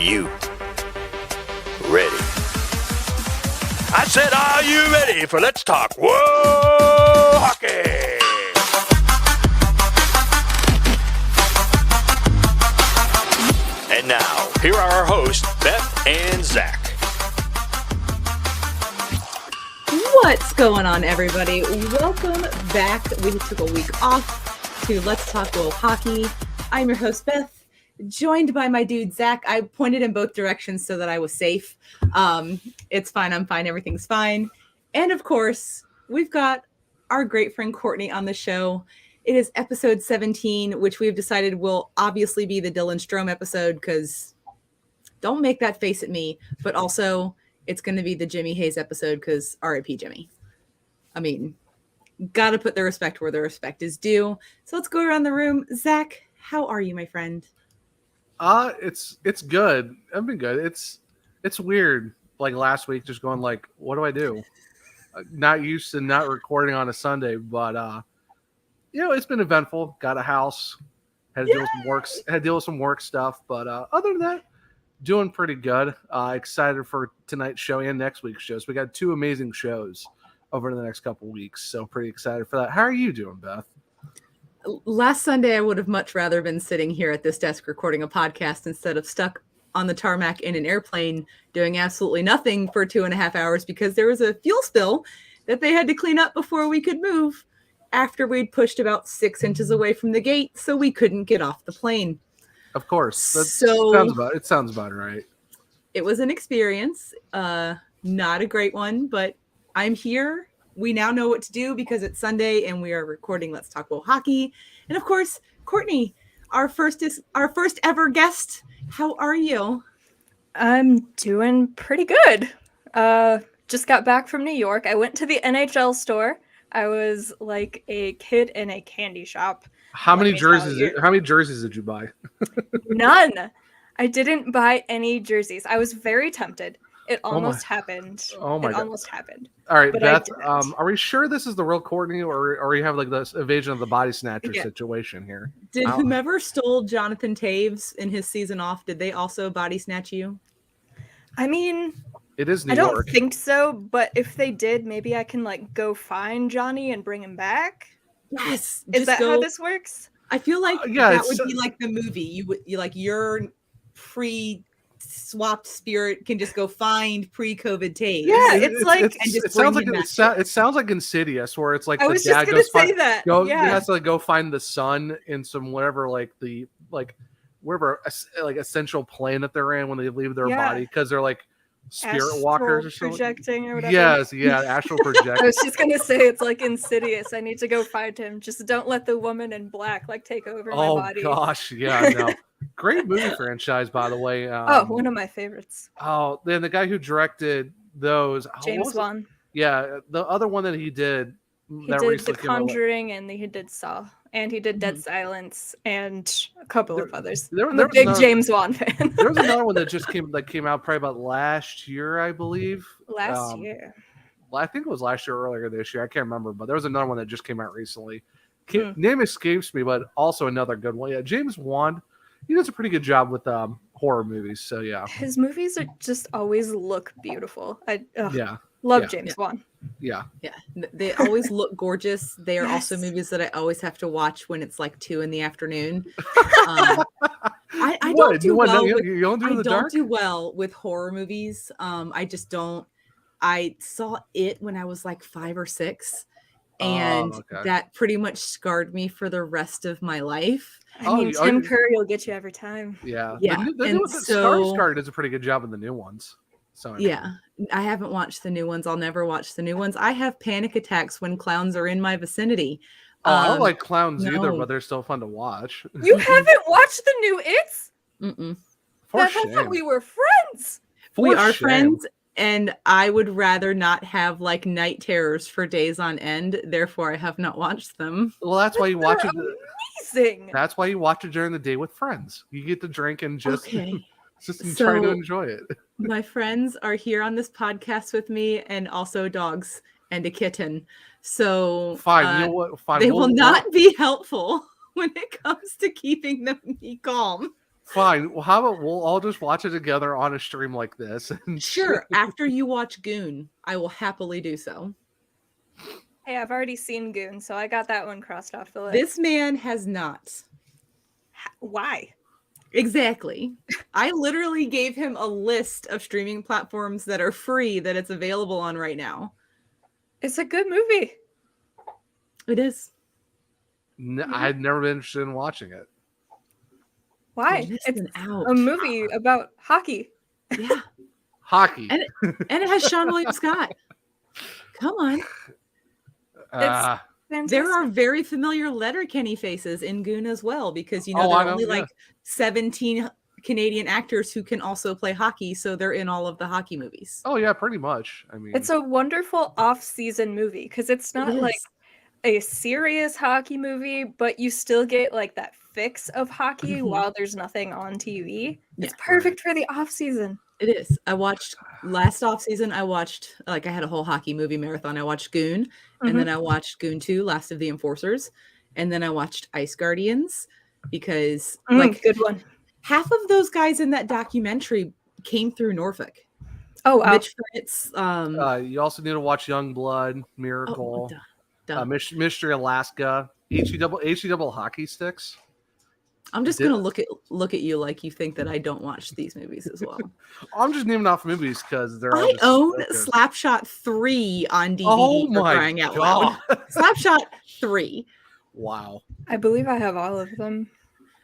you ready? I said, are you ready for Let's Talk Whoa Hockey? And now, here are our hosts, Beth and Zach. What's going on, everybody? Welcome back. We took a week off to Let's Talk Whoa Hockey. I'm your host, Beth, joined by my dude, Zach. I pointed in both directions so that I was safe. It's fine. I'm fine. Everything's fine. And of course, we've got our great friend Courtney on the show. It is episode 17, which we've decided will obviously be the Dylan Strome episode because don't make that face at me. But also, it's going to be the Jimmy Hayes episode because R.I.P. Jimmy. I mean, got to put the respect where the respect is due. So let's go around the room. Zach, how are you, my friend? It's good. I've been good. It's weird. Like last week, just going like, what do I do? Not used to not recording on a Sunday, but it's been eventful. Got a house. Had to deal with some work. Had to deal with some work stuff. But other than that, doing pretty good. Excited for tonight's show and next week's show. So we got two amazing shows over the next couple weeks. So pretty excited for that. How are you doing, Beth? Last Sunday, I would have much rather been sitting here at this desk recording a podcast instead of stuck on the tarmac in an airplane doing absolutely nothing for 2.5 hours because there was a fuel spill that they had to clean up before we could move after we'd pushed about 6 inches away from the gate, so we couldn't get off the plane. Of course. It sounds about right. It was an experience, not a great one, but I'm here. We now know what to do because it's Sunday and we are recording Let's Talk Whoa Hockey. And of course, Courtney, our first ever guest. How are you? I'm doing pretty good. Just got back from New York. I went to the NHL store. I was like a kid in a candy shop. How many jerseys did you buy? None. I didn't buy any jerseys. I was very tempted. It almost happened. Oh my God. Almost happened. All right, Beth, are we sure this is the real Courtney or you have like this evasion of the body snatcher situation here? Did whomever stole Jonathan Taves in his season off, did they also body snatch you? I mean, it is New York. I don't think so, but if they did, maybe I can like go find Johnny and bring him back. Yes. Is that how this works? I feel like that would be like the movie. You like your pre-swapped spirit can just go find pre-COVID Taves. Yeah, it sounds like Insidious, where it's like I the was dad just gonna say that. He has to like go find the son in some whatever wherever like essential plane that they're in when they leave their body because they're like spirit walkers or something. Projecting or whatever. Yes, astral projecting. I was just gonna say it's like Insidious. I need to go find him. Just don't let the woman in black like take over my body. Oh gosh, yeah, no. Great movie franchise, by the way. One of my favorites. Oh, then the guy who directed those, James Wan. Yeah, the other one that he did. He did The Conjuring, and he did Saw, and he did Dead Silence, and a couple of others. I'm a big James Wan fan. There was another one that just came out probably about last year, I believe. Last year. I think it was last year or earlier this year. I can't remember, but there was another one that just came out recently. Name escapes me, but also another good one. Yeah, James Wan. He does a pretty good job with horror movies. So yeah, his movies are just always look beautiful. Love James Wan. Yeah, they always look gorgeous. They are also movies that I always have to watch when it's like 2 p.m. I don't do well with horror movies. I just don't. I saw it when I was like 5 or 6. And that pretty much scarred me for the rest of my life. I mean, Tim Curry will get you every time. Yeah. The does a pretty good job in the new ones. So I haven't watched the new ones. I'll never watch the new ones. I have panic attacks when clowns are in my vicinity. I don't like clowns either, but they're still fun to watch. You haven't watched the new It's? Mm-mm. I thought we were friends. We are friends. And I would rather not have like night terrors for days on end. Therefore, I have not watched them. Well, that's why you watch it. Amazing. That's why you watch it during the day with friends. You get to drink and just try to enjoy it. My friends are here on this podcast with me, and also dogs and a kitten. So fine. You know what? Fine. They will not be helpful when it comes to keeping me calm. Fine. Well, how about we'll all just watch it together on a stream like this? And Sure. After you watch Goon, I will happily do so. Hey, I've already seen Goon, so I got that one crossed off the list. This man has not. Why? Exactly. I literally gave him a list of streaming platforms that are free that it's available on right now. It's a good movie. It is. I'd never been interested in watching it. Why? You're It's missing out. a movie about hockey. Yeah. Hockey. And it has Sean William Scott. Come on. Fantastic. There are very familiar Letterkenny faces in Goon as well, because there I are know, only yeah. like 17 Canadian actors who can also play hockey, so they're in all of the hockey movies. Oh yeah, pretty much. I mean, It's a wonderful off-season movie because it's not It like is. a serious hockey movie, but you still get like that fix of hockey Mhm. while there's nothing on TV. It's Yeah, perfect for the off-season. It is. I watched last off season. I had a whole hockey movie marathon. I watched Goon, and then I watched Goon 2, Last of the Enforcers, and then I watched Ice Guardians because Good one. half of those guys in that documentary came through Norfolk. Oh wow. Mitch Fritz, you also need to watch Young Blood, Miracle, duh. Mystery Alaska, HE double hockey sticks. I'm just gonna look at you like you think that I don't watch these movies as well. I'm just naming off movies because they're. I own Slapshot 3 on DVD. Oh for my crying out God. loud. Slapshot 3. Wow. I believe I have all of them.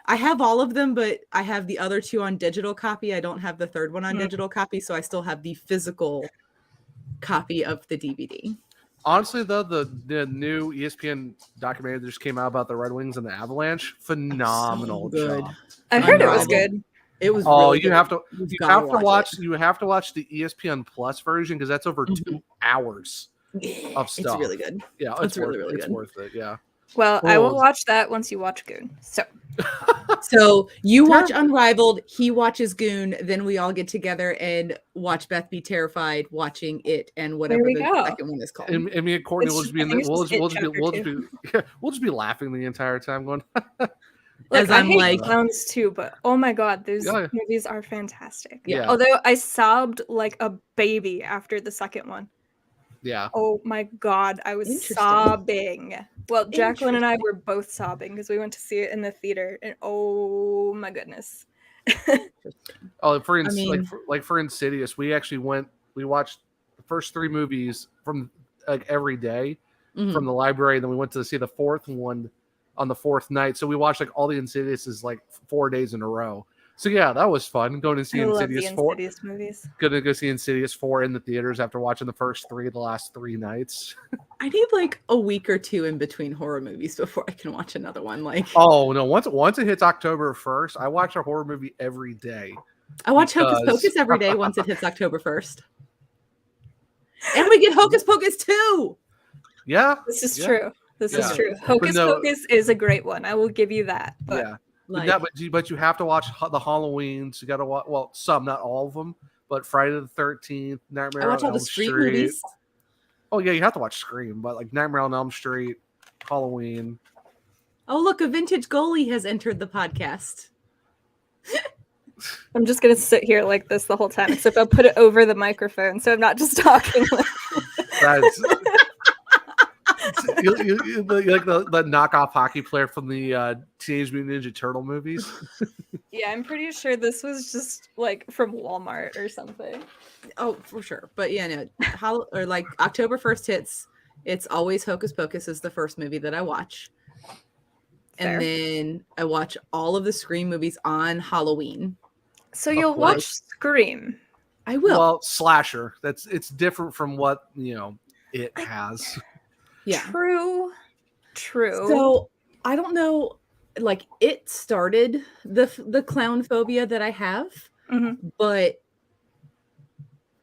I have all of them, but I have the other 2 on digital copy. I don't have the third one on digital copy, so I still have the physical copy of the DVD. Honestly, though, the new ESPN documentary that just came out about the Red Wings and the Avalanche, phenomenal So good. job. I heard it was Unrivaled. good. It was. Oh, really you good. have to You've you gotta have to watch it. you have to watch the ESPN Plus version because that's over 2 hours of stuff. It's really good. Yeah, It's really, really it's good. worth it. Yeah. Well, I will Oh. watch that once you watch Goon. So So you watch Unrivaled, he watches Goon, then we all get together and watch Beth be terrified watching it and whatever we the go. second one is called. And me and Courtney It's will just- just be in I the, think it's just It we'll just be laughing the entire time going. As I I'm hate like, clowns too, but oh my god, those Yeah. movies are fantastic. Yeah. Although I sobbed like a baby after the second one. Yeah. Oh my god, I was Interesting. sobbing. Well, Jacqueline and I were both sobbing because we went to see it in the theater, and oh my goodness. Oh, mean- for Insidious, we watched the first 3 movies from like every day Mhm. from the library, and then we went to see the 4th one on the 4th night. So we watched like all the Insidiouses like 4 days in a row. So yeah, that was fun. Going to see I love the Insidious 4. Insidious movies. Gonna go see Insidious 4 in the theaters after watching the first 3 the last 3 nights. I need like a week or 2 in between horror movies before I can watch another one. Like, Oh no! Once it hits October 1st, I watch a horror movie every day. I watch Hocus because- Pocus every day once it hits October 1st. And we get Hocus Pocus 2. Yeah, This is Yeah. true. This Yeah. is true. Hocus no- Pocus is a great one. I will give you that. But yeah. Like, But you have to watch the Halloweens. You got to watch some, not all of them, but Friday the 13th, Nightmare I watch on all the Elm street Street. movies. Oh yeah, you have to watch Scream, but like Nightmare on Elm Street, Halloween. Oh, look, a vintage goalie has entered the podcast. I'm just gonna sit here like this the whole time, except I'll put it over the microphone so I'm not just talking. That's you like the knockoff hockey player from the Teenage Mutant Ninja Turtle movies. Yeah, I'm pretty sure this was just like from Walmart or something. Oh, for sure. But yeah, no, like October 1st hits. It's always Hocus Pocus is the first movie that I watch. Fair. And then I watch all of the Scream movies on Halloween. So you'll course. watch Scream. I will. Well, slasher. It's different from what it has. yeah. True. So I don't know, like it started the clown phobia that I have, Mhm. but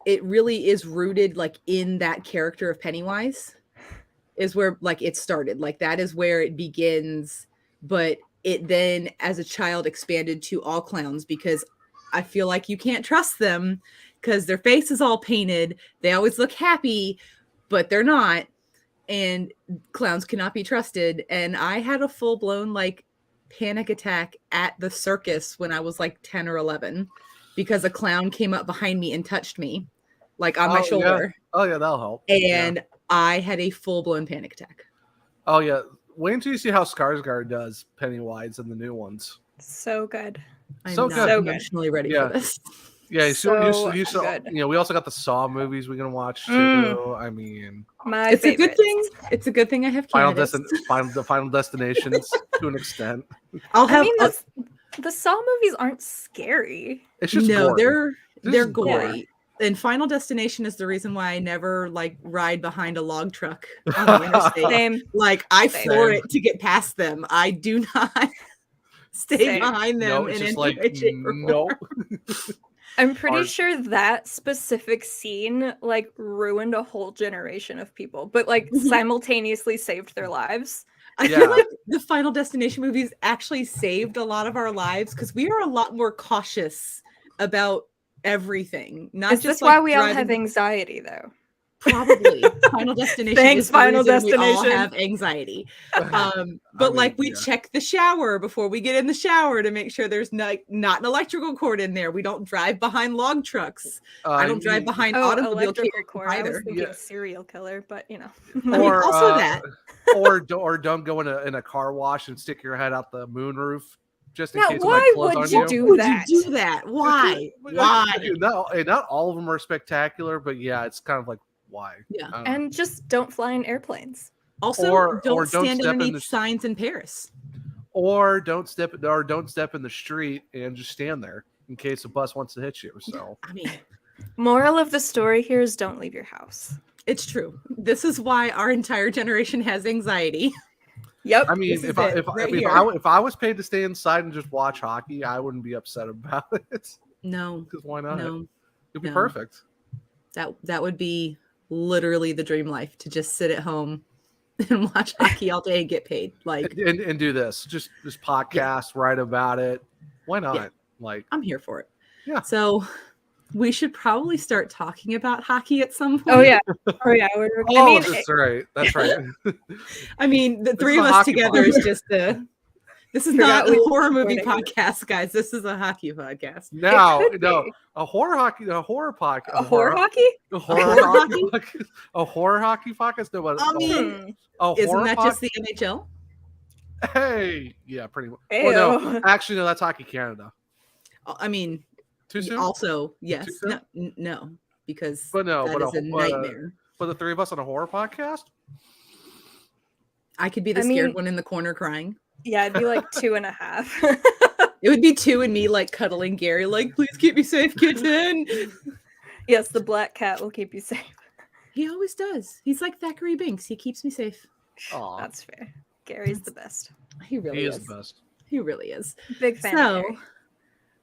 it really is rooted like in that character of Pennywise is where like it started. Like that is where it begins, but it then as a child expanded to all clowns because I feel like you can't trust them because their face is all painted. They always look happy, but they're not. And clowns cannot be trusted. And I had a full blown like panic attack at the circus when I was like 10 or 11 because a clown came up behind me and touched me like on my shoulder. Oh yeah, that'll help. And I had a full-blown panic attack. Oh yeah. Wait until you see how Skarsgård does Pennywise in the new ones. So good. I'm So not good. emotionally ready for this. Yeah, you So saw, good. we also got the Saw movies we can watch too. I mean, My It's favorites. a good thing. It's a good thing I have Final candidates. Final Destinations to an extent. I'll have. The Saw movies aren't scary. It's just no, gory. they're just gory. gory. And Final Destination is the reason why I never like ride behind a log truck on the interstate. Same. Like I Same. floor it to get past them. I do not stay Same. behind them No, in it's any just like way, shape, or no. form. I'm pretty Our- sure that specific scene like ruined a whole generation of people, but like simultaneously saved their lives. I Yeah. feel like the Final Destination movies actually saved a lot of our lives because we are a lot more cautious about everything. Not Is just this why like we all driving- have anxiety though? Probably Final Destination. Thanks, is the Final reason we all Destination. have anxiety. But I like mean, we yeah. check the shower before we get in the shower to make sure there's not an electrical cord in there. We don't drive behind log trucks. I don't drive behind automobile electrical cables core. I was either. thinking Yeah. serial killer, but you know. I mean, Or also that. or don't go in a car wash and stick your head out the moon roof just in Now, case why somebody close would on you you. do Would that? you do that? Why? Why? Not all of them are spectacular, but yeah, it's kind of like why. Yeah. I don't know. And just don't fly in airplanes. Also, Or don't don't stand step in underneath the- signs in Paris. Or don't step in the street and just stand there in case a bus wants to hit you. So I mean, Moral of the story here is don't leave your house. it's true. This is why our entire generation has anxiety. Yep. I mean, This is if I it, if, I- right if here. I if I was paid to stay inside and just watch hockey, I wouldn't be upset about it. No, Because why not? no, It'd be no. perfect. that would be literally the dream life, to just sit at home and watch hockey all day and get paid. Like, And do this. Just this podcast, write about it. Why not? Yeah. Like I'm here for it. Yeah. So we should probably start talking about hockey at some point. Oh yeah. Oh yeah. I mean, that's right. That's right. I mean, the This three is of a us hockey together is podcast. just this is Forgot not we a were horror movie recording. podcast, guys. This is a hockey podcast. Now, could no, be. a horror podcast, a horror hockey? a horror horror hockey, hockey? podcast? A horror hockey podcast. No, but I mean, a isn't horror that just the NHL? Hey, yeah, pretty much. Ew. Well, no, actually, no, that's Hockey Canada. I mean, Too soon. also, yes. Too soon? No, because But no, that but is a nightmare. For the three of us on a horror podcast. I could be the I scared mean- one in the corner crying. Yeah, it'd be like 2.5. It would be two and me like cuddling Gary, like, please keep me safe, kitten. Yes, the black cat will keep you safe. He always does. He's like Thackeray Binks. He keeps me safe. Aw, That's fair. Gary's the best. He really he is. is the best. He really is. Big fan. So of Gary.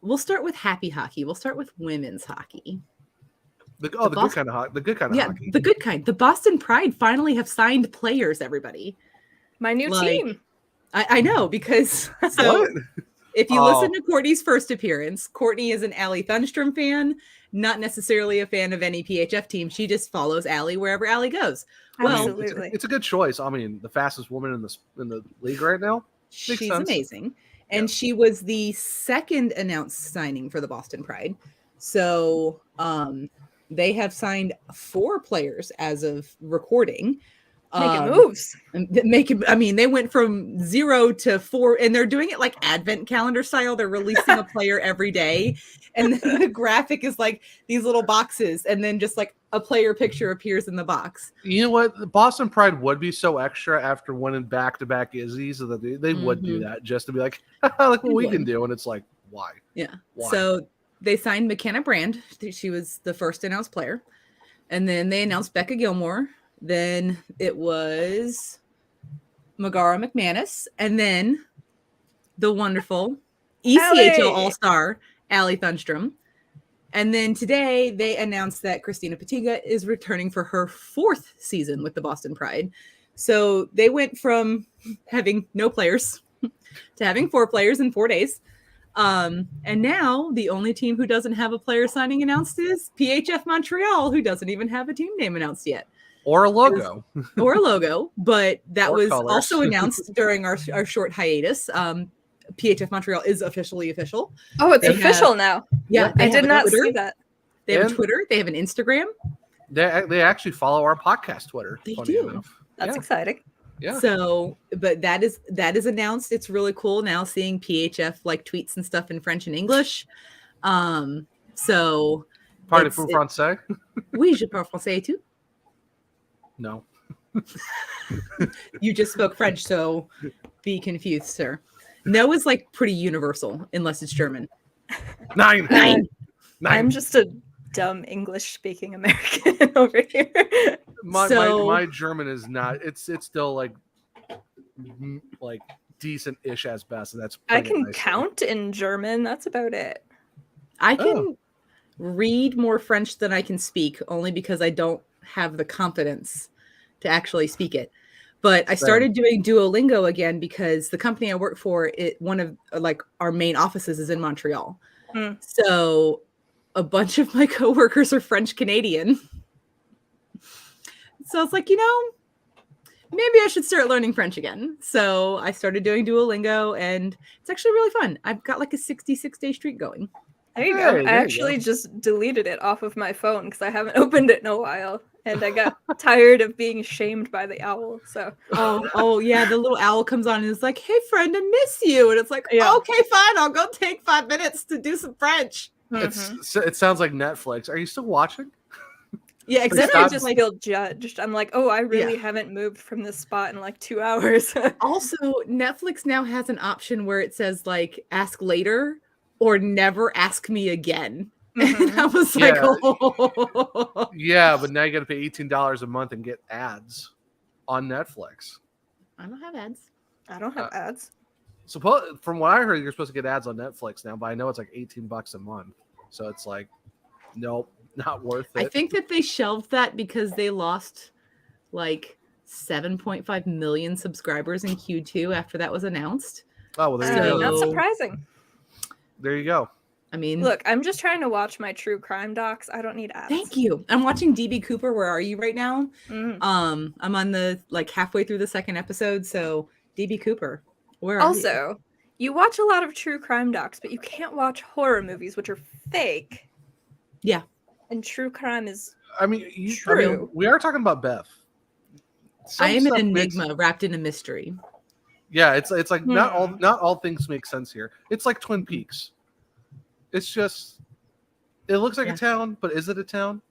we'll start with happy hockey. We'll start with women's hockey. The good Boston- kind of hockey. The good kind of Yeah, hockey. the good kind. The Boston Pride finally have signed players, everybody. My new like- team. I know, because so What? if you Oh. listen to Courtney's first appearance, Courtney is an Allie Thunstrom fan, not necessarily a fan of any PHF team. She just follows Allie wherever Allie goes. Well, I mean, Absolutely. it's a good choice. I mean, the fastest woman in the league right now. she's sense. amazing. And she was the second announced signing for the Boston Pride. So they have signed 4 players as of recording. Making moves. I mean, they went from 0 to 4, and they're doing it like advent calendar style. They're releasing a player every day, and then the graphic is like these little boxes, and then just like a player picture appears in the box. You know what? The Boston Pride would be so extra after winning back-to-back Izzies that they would do that just to be like, look what we can do. And it's like, why? Yeah. Why? So they signed McKenna Brand. She was the first announced player, and then they announced Becca Gilmore. Then it was Megara McManus, and then the wonderful ECHL Allie! All-Star Allie Thunstrom. And then today they announced that Christina Petiga is returning for her 4th season with the Boston Pride. So they went from having no players to having 4 players in 4 days. And now the only team who doesn't have a player signing announced is PHF Montreal, who doesn't even have a team name announced yet. Or a logo. Or a logo, but that Or was colors. also announced during our short hiatus. PHF Montreal is officially official. Oh, it's They official now. Yeah, I they have did a not Twitter. see that. They have a And- Twitter. They have an Instagram. They actually follow our podcast Twitter. They funny do. enough. That's Yeah. exciting. Yeah. So, but that is announced. It's really cool now seeing PHF like tweets and stuff in French and English. So Parlez-vous français? Oui, je parle français too. No. You just spoke French, so be confused, sir. No is like pretty universal unless it's German. Nine. I'm just a dumb English speaking American over here. My German is not. It's still like decent-ish as best, and that's. I putting it can nicely. count in German. That's about it. I can read more French than I can speak, only because I don't have the confidence to actually speak it. But I started doing Duolingo again because the company I work for, one of like our main offices is in Montreal. So a bunch of my coworkers are French Canadian. So it's like, maybe I should start learning French again. So I started doing Duolingo, and it's actually really fun. I've got like a 66-day streak going. There you Hey, go. there I you actually just deleted it off of my phone because I haven't opened it in a while. And I got tired of being shamed by the owl. So Oh yeah, the little owl comes on and is like, "Hey friend, I miss you." And it's like, Yeah. "Okay, fine, I'll go take 5 minutes to do some French." It sounds like Netflix. Are you still watching? Yeah, then exactly. I just feel judged. I'm like, oh, I really haven't moved from this spot in like 2 hours. Also, Netflix now has an option where it says like ask later or never ask me again. And I was like, oh. Yeah, but now you got to pay $18 a month and get ads on Netflix. I don't have ads. I don't have ads. From what I heard, you're supposed to get ads on Netflix now, but I know it's like $18 a month. So it's like, nope, not worth it. I think that they shelved that because they lost like 7.5 million subscribers in Q2 after that was announced. Oh, well, there you go. Not surprising. There you go. I mean, Look, I'm just trying to watch my true crime docs. I don't need ads. thank you. I'm watching DB Cooper. Where are you right now? I'm on the like halfway through the second episode. So DB Cooper, where are you? Also, you watch a lot of true crime docs, but you can't watch horror movies, which are fake. Yeah. And true crime is True. We are talking about Beth. I am an enigma wrapped in a mystery. Yeah, it's like not all things make sense here. It's like Twin Peaks. It's just it looks like a town, but is it a town?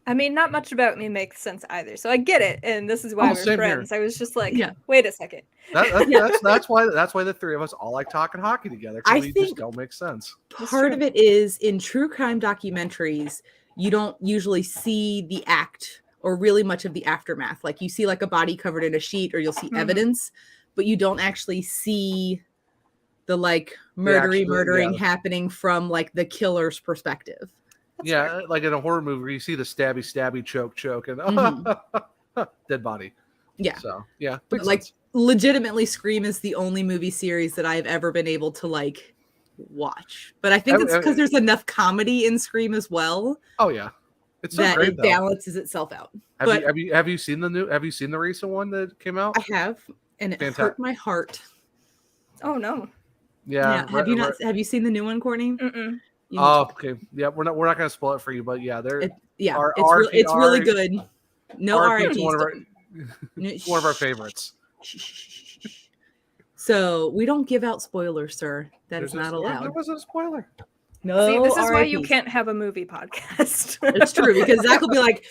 I mean, not much about me makes sense either. So I get it, and this is why we're same friends. here. I was just like, Yeah. wait a second. That's why the three of us all like talking hockey together. I We just think- don't make sense. Part of it is in true crime documentaries, you don't usually see the act or really much of the aftermath. Like you see like a body covered in a sheet or you'll see evidence, but you don't actually see the like murdering happening from like the killer's perspective. Like in a horror movie where you see the stabby, choke, and dead body. Yeah. So yeah, But makes like sense. legitimately Scream is the only movie series that I've ever been able to like watch. But I think it's because there's enough comedy in Scream as well. Oh yeah, it's so that great, it though. balances itself out. Have you seen the recent one that came out? I have, and it hurt my heart. Oh no. Yeah. Have you seen the new one, Courtney? Mm-mm. Okay. Yeah, we're not gonna spoil it for you, but yeah, It's really good. No RIP's RIPs. one of our favorites. So we don't give out spoilers, sir. That is not There allowed. wasn't a spoiler. No. See, this is why you RIPs. can't have a movie podcast. It's true because Zach will be like,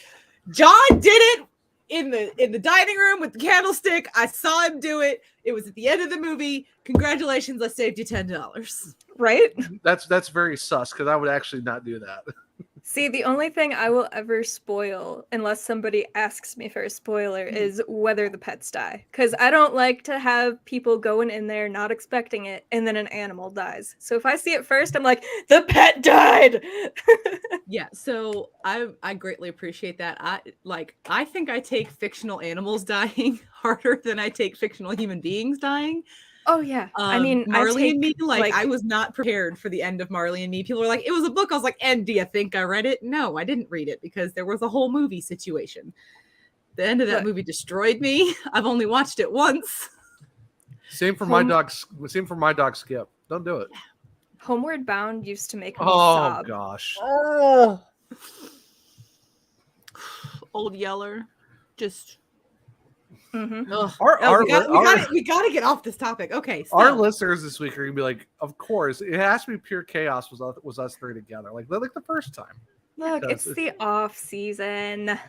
John did it in the dining room with the candlestick. I saw him do it. It was at the end of the movie. Congratulations, I saved you $10. Right? That's very sus because I would actually not do that. See, the only thing I will ever spoil, unless somebody asks me for a spoiler, is whether the pets die. Because I don't like to have people going in there not expecting it, and then an animal dies. So if I see it first, I'm like, the pet died! Yeah, so I greatly appreciate that. I think I take fictional animals dying harder than I take fictional human beings dying. Oh, yeah. I mean, Marley and Me, I was not prepared for the end of Marley and Me. People were like, it was a book. I was like, and do you think I read it? No, I didn't read it because there was a whole movie situation. The end of that movie destroyed me. I've only watched it once. Same for my dog. Same for my dog Skip. Don't do it. Homeward Bound used to make me Oh sob. gosh. Oh. Old Yeller. Just. Mm-hmm. We gotta get off this topic. Okay. So. Our listeners this week are gonna be like, of course, it has to be pure chaos. Was us three together like the first time? Look, it's the off season.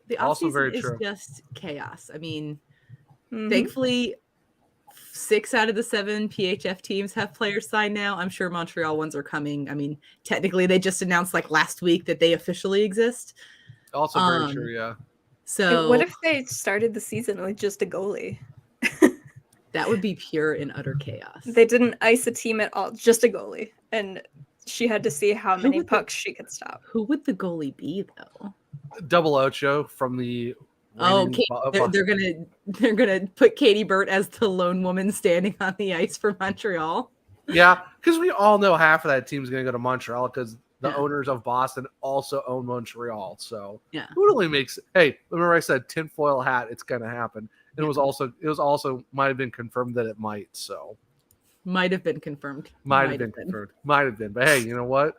The Also off very season is true. just chaos. I mean, Mhm. thankfully, 6 out of the 7 PHF teams have players signed now. I'm sure Montreal ones are coming. I mean, technically, they just announced like last week that they officially exist. Also very true. Yeah. So What if they started the season with just a goalie? that would be pure and utter chaos. They didn't ice a team at all, just a goalie, and she had to see how many pucks she could stop. Who would the goalie be though? Double Ocho from the. Oh, they're gonna put Katie Burt as the lone woman standing on the ice for Montreal. Yeah, because we all know half of that team's going to go to Montreal because the owners of Boston also own Montreal. So yeah, it only makes. Hey, remember I said tinfoil hat? It's going to happen. And it was also might have been confirmed that it might. So might have been confirmed. Might have been. But hey, you know what?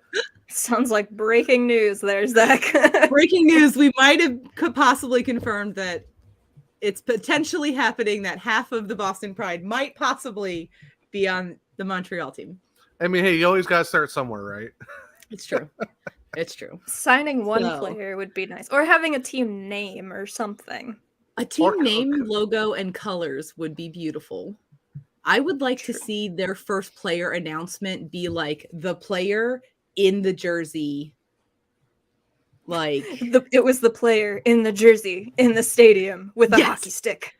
Sounds like breaking news there, Zach. Breaking news. We could possibly confirmed that it's potentially happening that half of the Boston Pride might possibly be on the Montreal team. I mean, hey, you always got to start somewhere, right? It's true. It's true. Signing one player would be nice. Or having a team name or something. A team name, logo, and colors would be beautiful. I would like to see their first player announcement be like the player in the jersey. Like it was the player in the jersey in the stadium with a hockey stick.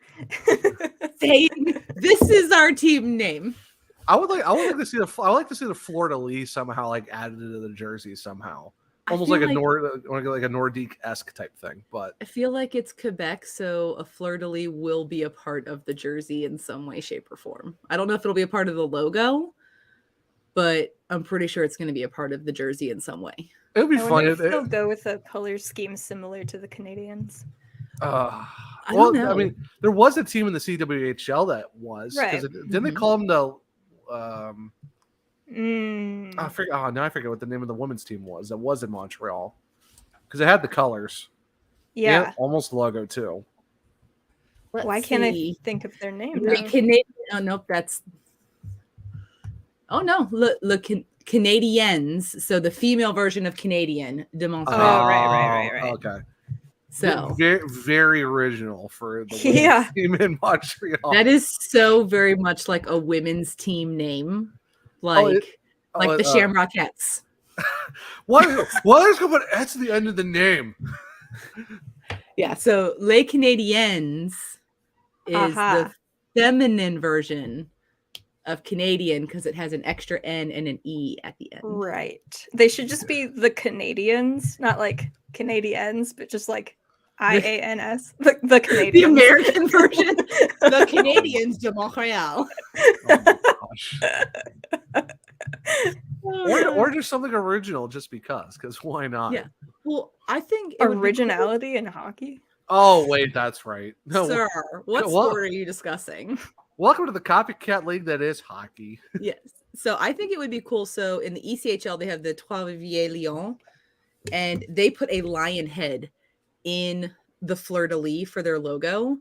Saying this is our team name. I would like to see the Fleur de Lis somehow like added to the jersey somehow. Almost like a Nordique-esque type thing, but I feel like it's Quebec, so a fleur-de-lis will be a part of the jersey in some way, shape, or form. I don't know if it'll be a part of the logo, but I'm pretty sure it's going to be a part of the jersey in some way. It would be fun if they'll go with a color scheme similar to the Canadians. I don't know. I mean, there was a team in the CWHL that was right. Didn't they call them the? I forget what the name of the women's team was. That was in Montreal because it had the colors. Yeah, and almost the logo too. Why can't I think of their name? Canadian. Oh nope, that's. Oh no, look, Canadiens. So the female version of Canadian de Montreal. Oh right. Okay. So very, very original for the team in Montreal. That is so very much like a women's team name. The Shamrockettes. Why is going to put S at the end of the name? Yeah, so Les Canadiens is the feminine version of Canadian because it has an extra N and an E at the end. Right. They should just be the Canadians, not like Canadians, but just like IANS, the Canadians. The American version. The Canadians de Montreal. Oh gosh. Or just something original just because why not? Yeah. Well, I think originality in hockey. Oh wait, that's right. No, sir, what sport are you discussing? Welcome to the copycat league that is hockey. Yes. So I think it would be cool. So in the ECHL, they have the Trois Lyon, and they put a lion head in the fleur de lis for their logo,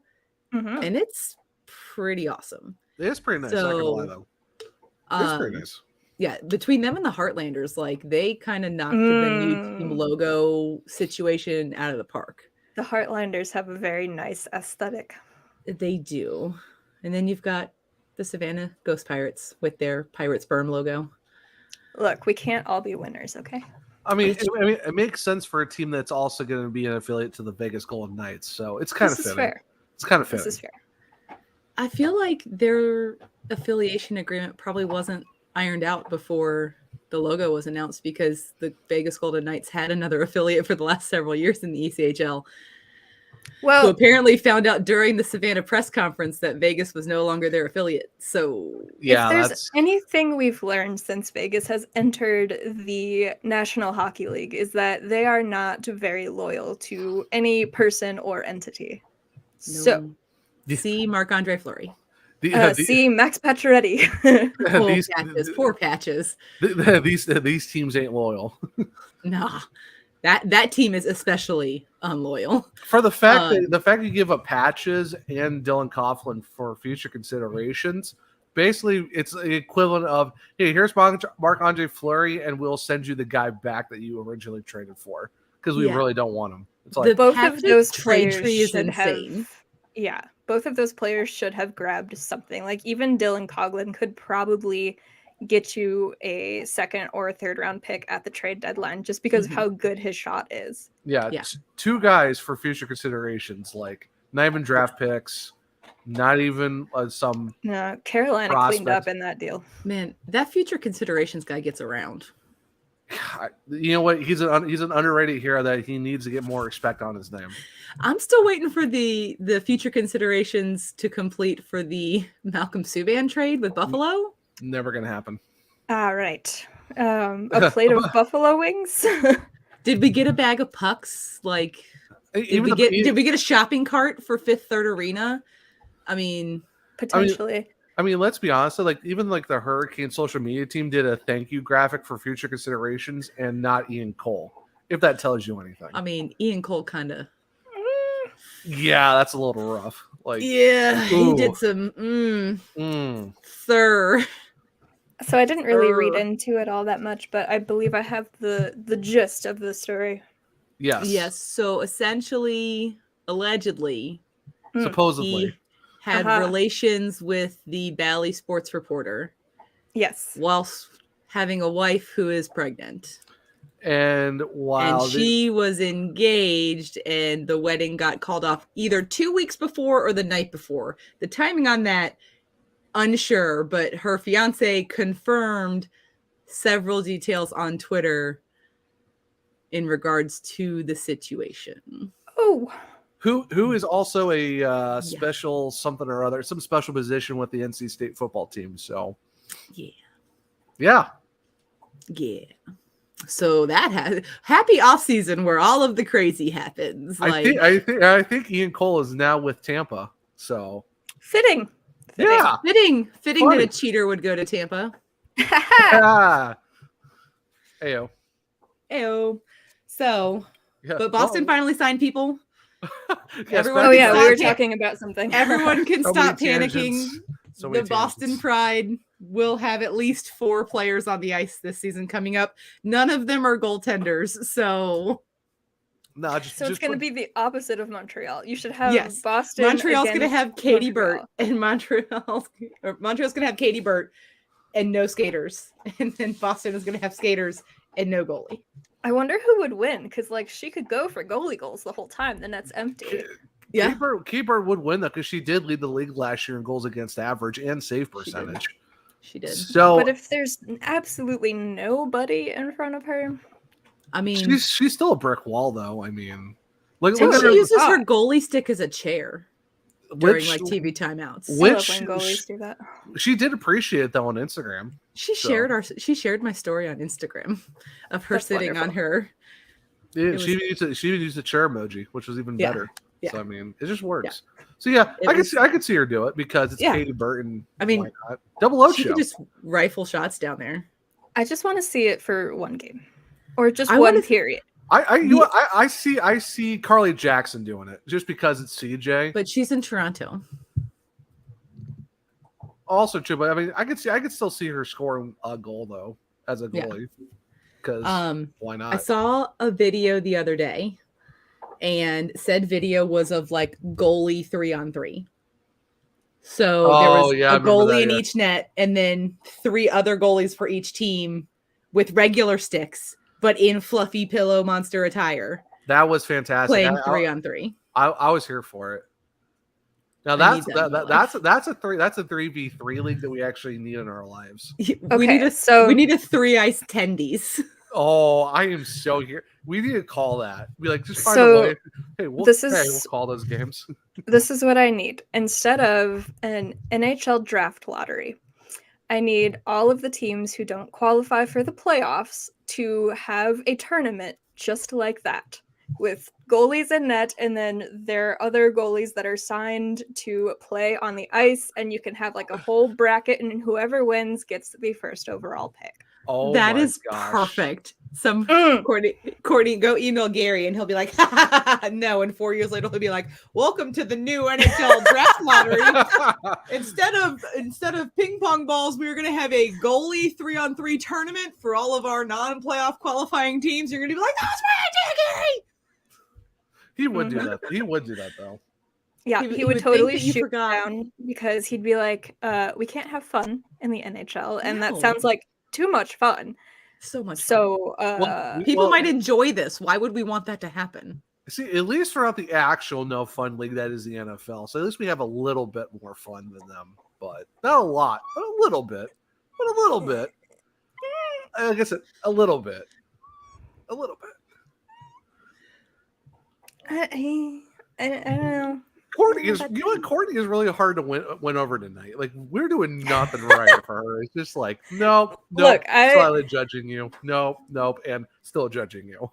and it's pretty awesome. It's pretty nice. Not gonna lie, though. It's pretty nice. Yeah, between them and the Heartlanders, like they kind of knocked the new team logo situation out of the park. The Heartlanders have a very nice aesthetic. They do. And then you've got the Savannah Ghost Pirates with their pirate sperm logo. Look, we can't all be winners, okay? I mean, it makes sense for a team that's also going to be an affiliate to the Vegas Golden Knights, so it's kind of fitting. Fair. It's kind of fitting. This is fair. I feel like their affiliation agreement probably wasn't ironed out before the logo was announced because the Vegas Golden Knights had another affiliate for the last several years in the ECHL. Well, who apparently found out during the Savannah press conference that Vegas was no longer their affiliate. So yeah, if there's anything we've learned since Vegas has entered the National Hockey League is that they are not very loyal to any person or entity. No. See Marc-Andre Fleury. See, Max Pacioretty. Poor Patches. These teams ain't loyal. Nah, that team is especially unloyal. For the fact that you give up Patches and Dylan Coughlin for future considerations, basically it's the equivalent of, hey, here's Marc-Andre Fleury, and we'll send you the guy back that you originally traded for because we really don't want him. It's like both of those trade players tree is should insane. both of those players should have grabbed something. Like even Dylan Coughlin could probably get you a second or a third round pick at the trade deadline just because of how good his shot is. Yeah. Two guys for future considerations, like not even draft picks, not even some. No, Carolina cleaned up in that deal. Man, that future considerations guy gets around. You know what? He's an underrated hero that he needs to get more respect on his name. I'm still waiting for the future considerations to complete for the Malcolm Subban trade with Buffalo. Never gonna happen. All right. A plate of buffalo wings. Did we get a bag of pucks? Like, did we get a shopping cart for Fifth Third Arena? I mean, potentially. I mean, let's be honest. Like, even like the Hurricane social media team did a thank you graphic for future considerations, and not Ian Cole. If that tells you anything. I mean, Ian Cole kind of. Yeah, that's a little rough. Like, yeah, he did some. Sir. So I didn't really read into it all that much, but I believe I have the gist of the story. Yes. So essentially, allegedly, supposedly, he had relations with the Bally sports reporter. Yes. Whilst having a wife who is pregnant. And she was engaged, and the wedding got called off either 2 weeks before or the night before. The timing on that, unsure, but her fiance confirmed several details on Twitter in regards to the situation. Oh, who is also a special something or other, some special position with the NC State football team. So, yeah. So that has happy off season where all of the crazy happens. I think Ian Cole is now with Tampa. So fitting. Yeah, fitting that a cheater would go to Tampa. Ayo. So, but Boston finally signed people. Yes, we were talking about something. Everyone can stop panicking. The Boston Pride will have at least 4 players on the ice this season coming up. None of them are goaltenders, so. No, it's going to be the opposite of Montreal. You should have Boston. Montreal's going to have Katie Burt, and Montreal's going to have Katie Burt and no skaters, and then Boston is going to have skaters and no goalie. I wonder who would win, because she could go for goalie goals the whole time. The net's empty. Yeah, Katie Burt would win though, because she did lead the league last year in goals against average and save percentage. She did. So, but if there's absolutely nobody in front of her, I mean, she's still a brick wall, though. I mean, she uses her goalie stick as a chair during TV timeouts. Goalies do that. She did appreciate it though on Instagram. She shared my story on Instagram of her sitting on her. Yeah, she even used the chair emoji, which was even better. Yeah. So I mean, it just works. Yeah. So I could see her do it because it's Katie Burton. I mean, double O she show. could just rifle shots down there. I just want to see it for one game, or just one period. I see Carly Jackson doing it just because it's CJ. But she's in Toronto. Also true, but I mean, I could still see her scoring a goal though as a goalie. Because why not? I saw a video the other day, and said video was of goalie 3-on-3. So there was a goalie in each net, and then 3 other goalies for each team with regular sticks, but in fluffy pillow monster attire. That was fantastic. Playing 3-on-3. I was here for it. Now that's a 3v3 league that we actually need in our lives. We need a 3 ice tendies. Oh, I am so here. We need to call that. Be like, just find a way. Hey, we'll call those games. This is what I need. Instead of an NHL draft lottery, I need all of the teams who don't qualify for the playoffs to have a tournament just like that. with goalies in net, and then there are other goalies that are signed to play on the ice, and you can have like a whole bracket, and whoever wins gets the first overall pick. Oh, That my is gosh. perfect. Some Mm. Courtney, go email Gary and he'll be like, no. And 4 years later, he'll be like, welcome to the new NHL draft lottery. Instead of ping pong balls, we're going to have a goalie 3-on-3 tournament for all of our non-playoff qualifying teams. You're going to be like, that's my idea, Gary. He would do that. He would do that though. Yeah, He he would would think totally that you shoot forgot. down because he'd be like, we can't have fun in the NHL, and that No. sounds like too much fun. So much fun. So, People might enjoy this. Why would we want that to happen? See, at least throughout the actual no fun league that is the NFL, so at least we have a little bit more fun than them, but not a lot, but a little bit, I guess a little bit. I don't know. Courtney is, Courtney is really hard to win over tonight. Like, we're doing nothing right for her. It's just like, nope, Look, slightly judging you. Nope, and still judging you.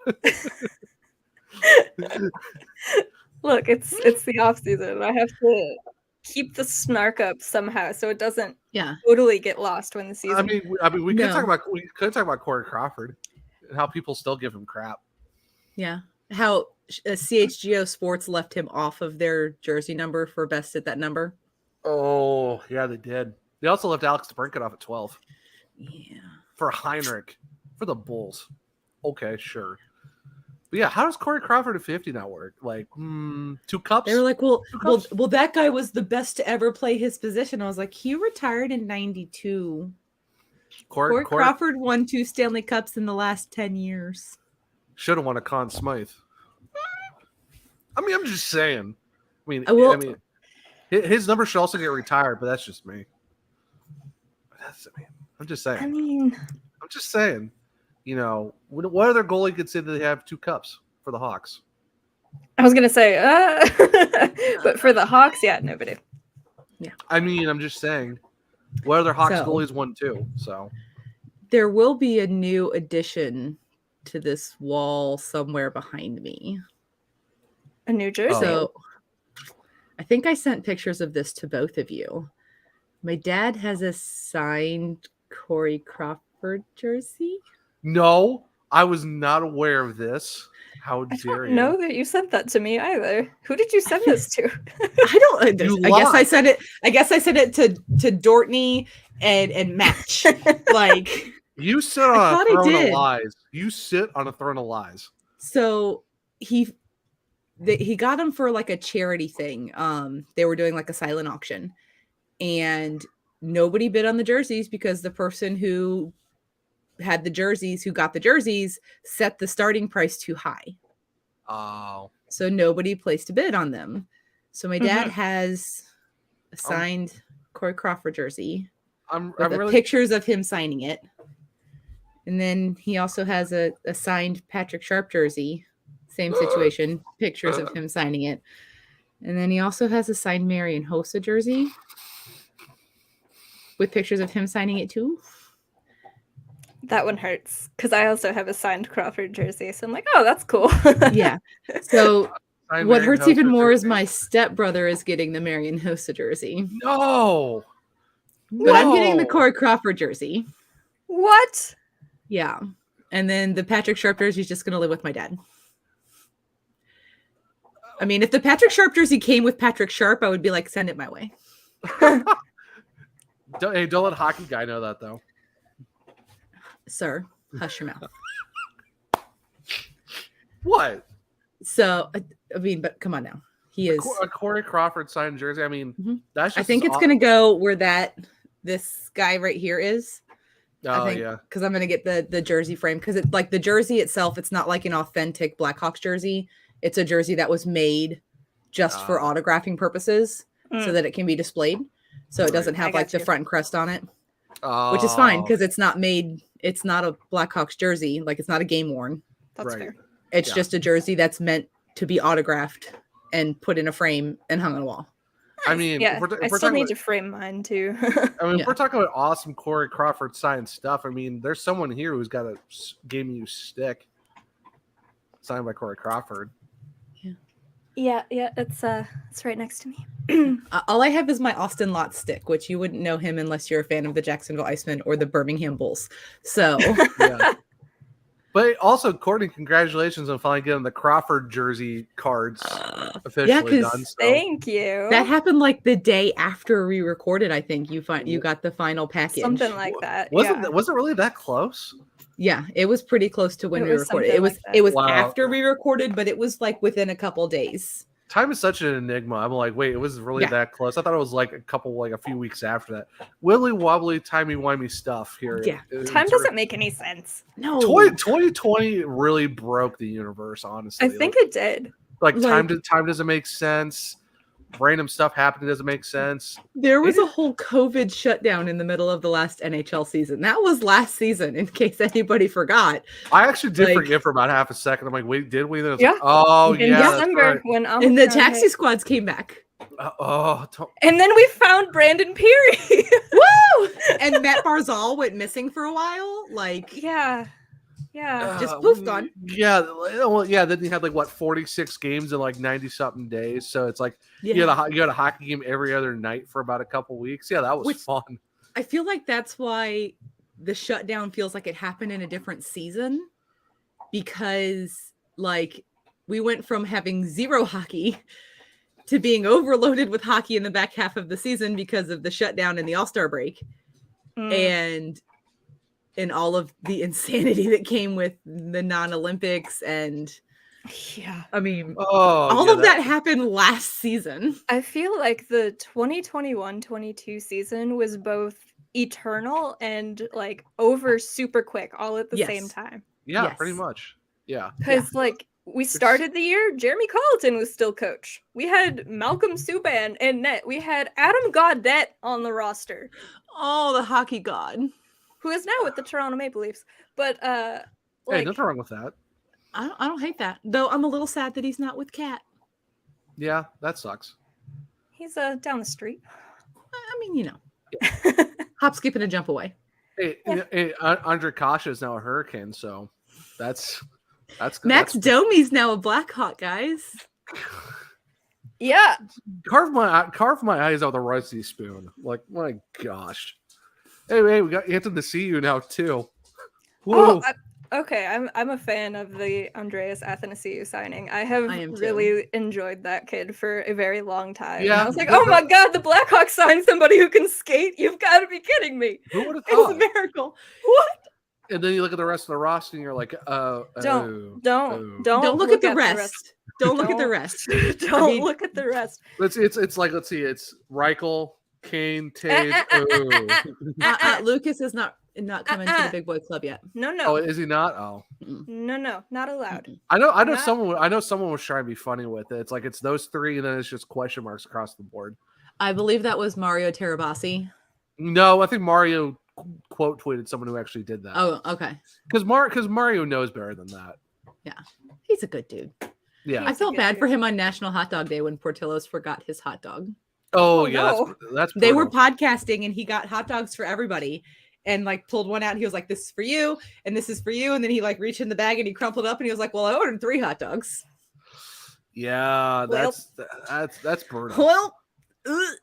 Look, it's the off season. I have to keep the snark up somehow so it doesn't totally get lost when the season. I mean, we could talk about Corey Crawford and how people still give him crap. Yeah, how CHGO Sports left him off of their jersey number for best at that number. Oh, yeah, they did. They also left Alex DeBrincat off at 12. Yeah, for Heinrich for the Bulls. Okay, sure. But yeah, how does Corey Crawford at 50 not work? Like, 2 cups? they were like, well, that guy was the best to ever play his position. I was like, he retired in 92. Corey Crawford won 2 Stanley Cups in the last 10 years. Should have won a Conn Smythe. I mean, I'm just saying. I mean, his number should also get retired, but that's just me. I'm just saying. You know, what other goalie could say that they have 2 cups for the Hawks? I was gonna say, but for the Hawks, yeah, nobody. Yeah. I mean, I'm just saying. What other Hawks goalies won 2? So there will be a new addition to this wall somewhere behind me. A New Jersey. So I think I sent pictures of this to both of you. My dad has a signed Corey Crawford jersey. No, I was not aware of this. How dare you? I don't know that you sent that to me either. Who did you send this to? I don't. I guess I sent it to Dortney and Match. Like, you sit on a throne of lies. You sit on a throne of lies. So he got him for like a charity thing. They were doing like a silent auction, and nobody bid on the jerseys because the person who got the jerseys, set the starting price too high. Oh. So nobody placed a bid on them. So my dad has a signed Corey Crawford jersey. Pictures of him signing it. And then he also has a signed Patrick Sharp jersey. Same situation. Pictures of him signing it. And then he also has a signed Marian Hossa jersey with pictures of him signing it too. That one hurts because I also have a signed Crawford jersey. So I'm like, oh, that's cool. Yeah. So what hurts even more is my stepbrother is getting the Marian Hossa jersey. No. But I'm getting the Corey Crawford jersey. What? Yeah. And then the Patrick Sharp jersey is just going to live with my dad. I mean, if the Patrick Sharp jersey came with Patrick Sharp, I would be like, send it my way. Don't let Hockey Guy know that, though. Sir, hush your mouth. What? So, I mean, but come on now. He is a Corey Crawford signed jersey. I mean, that's just I think it's going to go where this guy right here is. Oh, yeah. Because I'm going to get the jersey frame. Because it's like the jersey itself, it's not like an authentic Blackhawks jersey. It's a jersey that was made just for autographing purposes so that it can be displayed. So it doesn't have like the front crest on it. Which is fine because it's not made. It's not a Blackhawks jersey. Like, it's not a game worn. That's fair. It's just a jersey that's meant to be autographed and put in a frame and hung on a wall. I mean, I still need to frame mine too. I mean, if we're talking about awesome Corey Crawford signed stuff, I mean, there's someone here who's got a game-used stick. signed by Corey Crawford. Yeah, it's right next to me. All I have is my Austin Lott stick, which you wouldn't know him unless you're a fan of the Jacksonville Icemen or the Birmingham Bulls. So, Yeah. But also, Courtney, congratulations on finally getting the Crawford jersey cards officially done. So. Thank you. That happened like the day after we recorded. I think you got the final package, something like that. Was it really that close? Yeah, it was pretty close to when we recorded. It was after we recorded, but it was like within a couple days. Time is such an enigma. I'm like, wait, it was really that close? I thought it was like a few weeks after that. Wibbly wobbly, timey-wimey stuff here. Yeah. Time doesn't make any sense. No. 2020 really broke the universe, honestly. I think it did. Like time doesn't make sense. Random stuff happening doesn't make sense. There was a whole COVID shutdown in the middle of the last NHL season. That was last season, in case anybody forgot. I actually did forget for about half a second. I'm like, wait, did we? Then in December when and the taxi squads came back. And then we found Brandon Peary. Woo! And Matt Barzal went missing for a while. Just poofed on. Yeah, well, yeah. Then you had 46 games in 90-something days. So it's like you had a hockey game every other night for about a couple weeks. Yeah, that was fun. I feel like that's why the shutdown feels like it happened in a different season, because we went from having zero hockey to being overloaded with hockey in the back half of the season because of the shutdown and the All-Star break. And all of the insanity that came with the non-Olympics. And I mean, all of that happened last season. I feel like the 2021-22 season was both eternal and over super quick all at the same time. Yeah, pretty much. Yeah. Because we started the year, Jeremy Colleton was still coach. We had Malcolm Subban in net. We had Adam Gaudette on the roster. Oh, the hockey god. Who is now with the Toronto Maple Leafs. But hey, nothing wrong with that. I don't hate that. Though I'm a little sad that he's not with Kat. Yeah, that sucks. He's down the street. I mean, hop, skip, and a jump away. Hey, Andre Kasha is now a Hurricane, so that's good. Max Domi's now a Blackhawk, guys. Yeah. Carve my eyes out with a rusty spoon. My gosh. Hey, we got Anton to see you now too. Whoa. Okay, I'm a fan of the Andreas Athanasiou signing. I am really enjoyed that kid for a very long time. Yeah, I was like, oh my god, the Blackhawks signed somebody who can skate. You've got to be kidding me. Who would have thought? It's a miracle. What? And then you look at the rest of the roster and you're like, don't look at the rest. Don't look at the rest. Don't look at the rest. It's like, let's see, it's Reichel, Kane, Taves. Lucas is not coming to the big boy club yet. No. Oh, is he not? Oh, no, not allowed. I know someone was trying to be funny with it. It's like it's those three, and then it's just question marks across the board. I believe that was Mario Terabasi. No, I think Mario quote tweeted someone who actually did that. Oh, okay. Because Mario knows better than that. Yeah, he's a good dude. Yeah, I felt bad for him on National Hot Dog Day when Portillo's forgot his hot dog. Oh yeah, no. that's they were podcasting and he got hot dogs for everybody and pulled one out and he was like, this is for you and this is for you, and then he reached in the bag and he crumpled up and he was like, well, I ordered 3 hot dogs. Yeah, that's brutal. Well,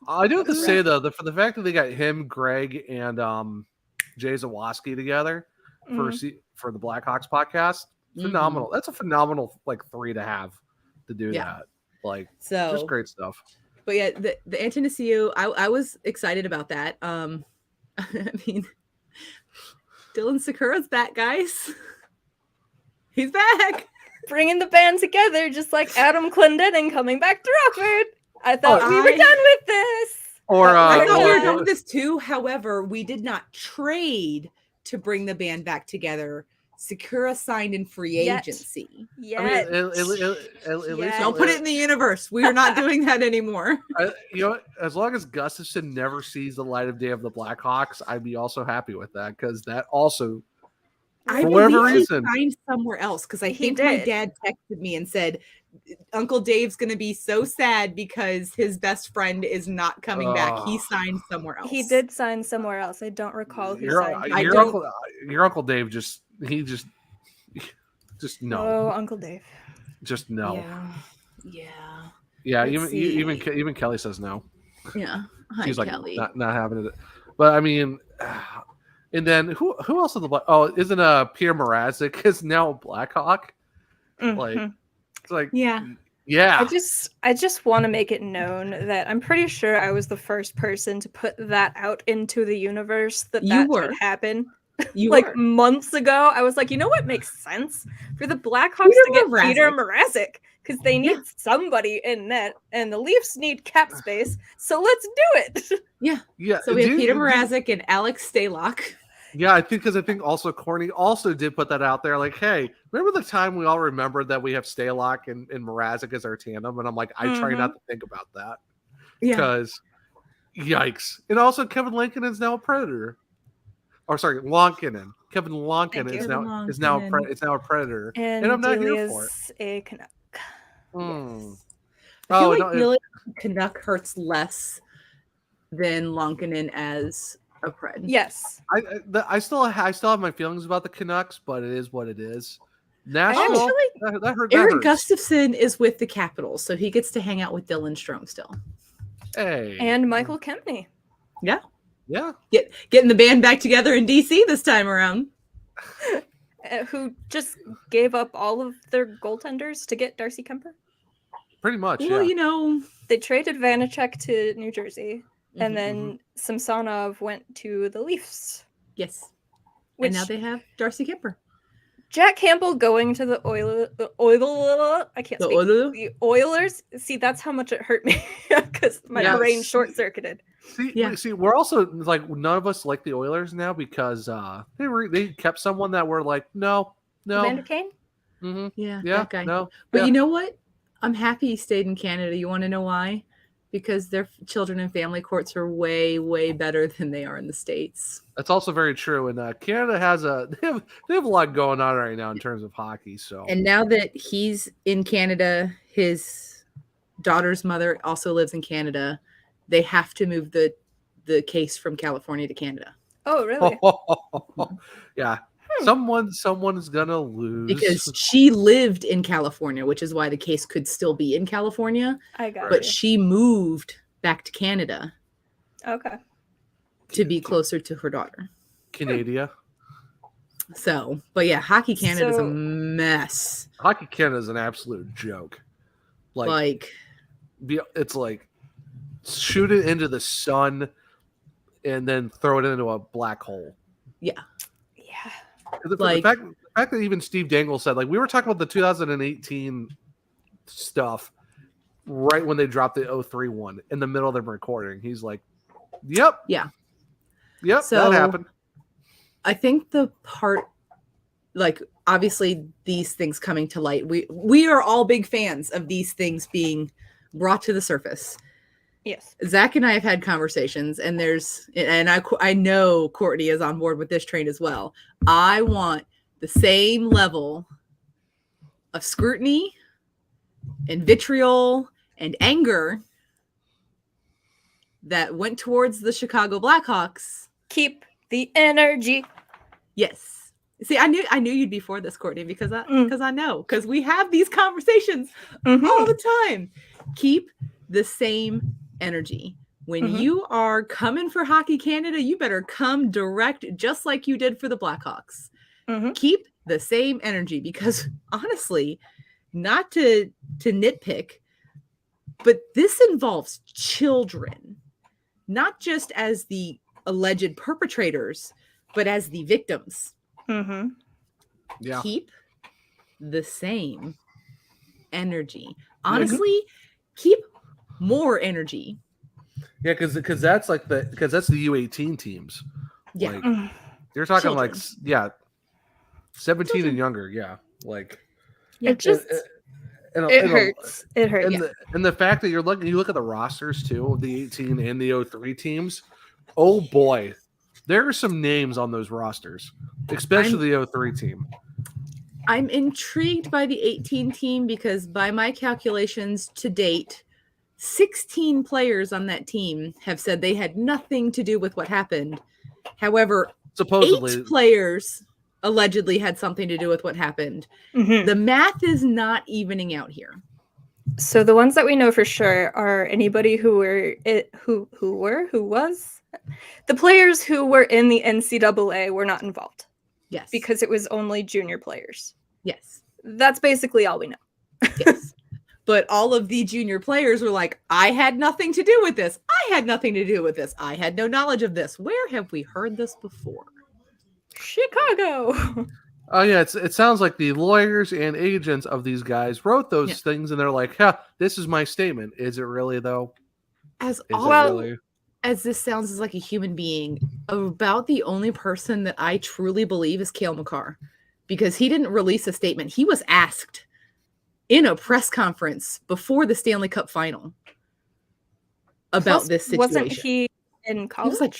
I do have to say though, for the fact that they got him, Greg, and Jay Zawoski together for the Blackhawks podcast, phenomenal. That's a phenomenal 3 to have to do that. Just great stuff. But yeah, the Athanasiou, I was excited about that. I mean, Dylan Sakura's back, guys. He's back. Bringing the band together, just like Adam Clendening coming back to Rockford. I thought we were done with this. I thought we were done with this too. However, we did not trade to bring the band back together. Sakura signed in free agency. Yeah. I mean, at least don't put it in the universe. We are not doing that anymore. As long as Gustafsson never sees the light of day of the Blackhawks, I'd be also happy with that, because that also, for whatever reason, he signed somewhere else. Because I think my dad texted me and said, Uncle Dave's going to be so sad because his best friend is not coming back. He signed somewhere else. He did sign somewhere else. I don't recall who signed. Your Uncle Dave just Just no. Oh, Uncle Dave. Just no. Yeah. Even Let's see. even Kelly says no. Yeah. Hi, She's like Kelly. not having it. But I mean, and then who else in the isn't Peter Mrazek is now a Blackhawk? Like it's like Yeah. I just want to make it known that I'm pretty sure I was the first person to put that out into the universe that should happen. You like were. months ago, I was like, you know what makes sense for the Blackhawks to get Peter Mrazek because they need somebody in net, and the Leafs need cap space. So let's do it. Yeah. So we have Peter Mrazek and Alex Stalock. Yeah, I think also Courtney also did put that out there. Like, hey, remember the time we all remembered that we have Stalock and Mrazek as our tandem? And I'm like, I try not to think about that because, yikes! And also, Kevin Lankinen is now a Predator. Or sorry, Lankinen. Kevin Lankinen is now a Predator, and I'm not here for it. A Canuck. I feel like really Canuck hurts less than Lankinen as a Pred. Yes, I still have my feelings about the Canucks, but it is what it is. Nashville, that hurts. Eric Gustafson is with the Capitals, so he gets to hang out with Dylan Strome still. Hey, and Michael Kempney. Yeah. Getting the band back together in DC this time around. Who just gave up all of their goaltenders to get Darcy Kemper? Pretty much. Well, they traded Vanacek to New Jersey, and then Samsonov went to the Leafs. Yes. And now they have Darcy Kemper. Jack Campbell going to the Oilers. See, that's how much it hurt me because my brain short-circuited. See, we're also like none of us like the Oilers now because they kept someone that were like no. Evander Kane? Yeah, that guy. No, but you know what? I'm happy he stayed in Canada. You want to know why? Because their children and family courts are way, way better than they are in the States. That's also very true. And Canada they have a lot going on right now in terms of hockey. So and now that he's in Canada, his daughter's mother also lives in Canada. They have to move the case from California to Canada. Oh, really? Yeah. Someone is gonna lose because she lived in California, which is why the case could still be in California. But she moved back to Canada. Okay. To be closer to her daughter. Canada. So, but yeah, Hockey Canada is a mess. Hockey Canada is an absolute joke. It's like shoot it into the sun and then throw it into a black hole. Yeah. The fact that even Steve Dangle said, like, we were talking about the 2018 stuff right when they dropped the 03 one in the middle of them recording. He's like, yep. Yeah. Yep, so, that happened. I think the part, like, obviously these things coming to light, we are all big fans of these things being brought to the surface. Yes. Zach and I have had conversations, and I know Courtney is on board with this train as well. I want the same level of scrutiny and vitriol and anger that went towards the Chicago Blackhawks. Keep the energy. Yes. See, I knew you'd be for this, Courtney, because I know, because we have these conversations all the time. Keep the same energy. When you are coming for Hockey Canada, you better come direct, just like you did for the Blackhawks. Keep the same energy, because honestly, not to nitpick, but this involves children, not just as the alleged perpetrators, but as the victims. Yeah. Keep the same energy. Honestly, keep more energy. Yeah, because that's the U18 teams. Yeah. Like, you're talking children. 17 Children. and younger. Yeah. Like it just it hurts. It hurts. And the fact that you look at the rosters too of the 18 and the 03 teams. Oh boy, there are some names on those rosters, especially the 03 team. I'm intrigued by the 18 team because by my calculations to date, 16 players on that team have said they had nothing to do with what happened. However, supposedly 8 players allegedly had something to do with what happened. Mhm. The math is not evening out here. So the ones that we know for sure are anybody who was the players who were in the NCAA were not involved Yes. because it was only junior players. Yes. That's basically all we know. Yes. But all of the junior players were like, I had nothing to do with this. I had nothing to do with this. I had no knowledge of this. Where have we heard this before? Chicago. Oh yeah, it sounds like the lawyers and agents of these guys wrote those things, and they're like, "Yeah, this is my statement." Is it really though? As Is awful it really? as this sounds as like a human being, about the only person that I truly believe is Cale Makar, because he didn't release a statement. He was asked in a press conference before the Stanley Cup final about Plus, this situation. Wasn't he in He college? was like,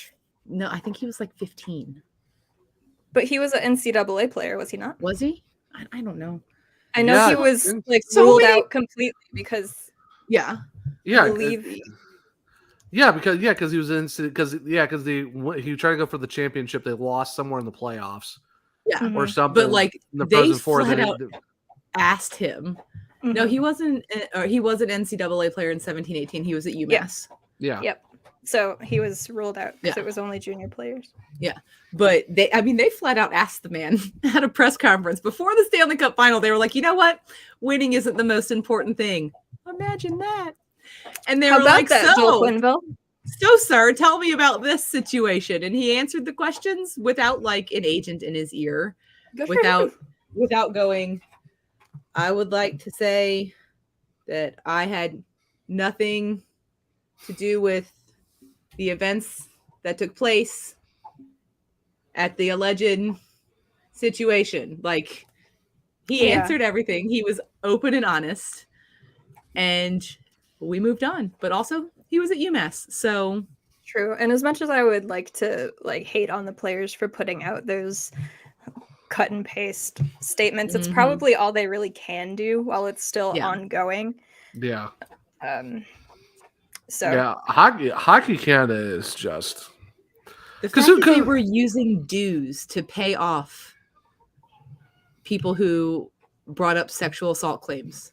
no, I think he was like 15. But he was an NCAA player, was he not? Was he? I don't know. I know Yeah, he was like so ruled many- out completely because Yeah. Yeah, I believe because he was in because he tried to go for the championship. They lost somewhere in the playoffs Yeah. Mhm. or something. But like in the they Frozen Four, flat they- out asked him. No, Mhm. he wasn't. Or he was an NCAA player in 17-18. He was at UMass. yeah. Yep. So he was ruled out because Yeah. it was only junior players. But they flat out asked the man at a press conference before the Stanley Cup final. They were like, you know what? Winning isn't the most important thing. Imagine that. And they How were about like, that, Joel so, Quenneville? sir, tell me about this situation. And he answered the questions without like an agent in his ear, Good for him. without going, I would like to say that I had nothing to do with the events that took place at the alleged situation. Like, he Yeah. answered everything. He was open and honest, and we moved on. But also, he was at UMass, so True. And as much as I would like to like hate on the players for putting out those cut and paste statements, it's Mhm. probably all they really can do while it's still Yeah. ongoing. Yeah. So Yeah. Hockey Canada is just the 'Cause fact who- that they 'cause- were using dues to pay off people who brought up sexual assault claims,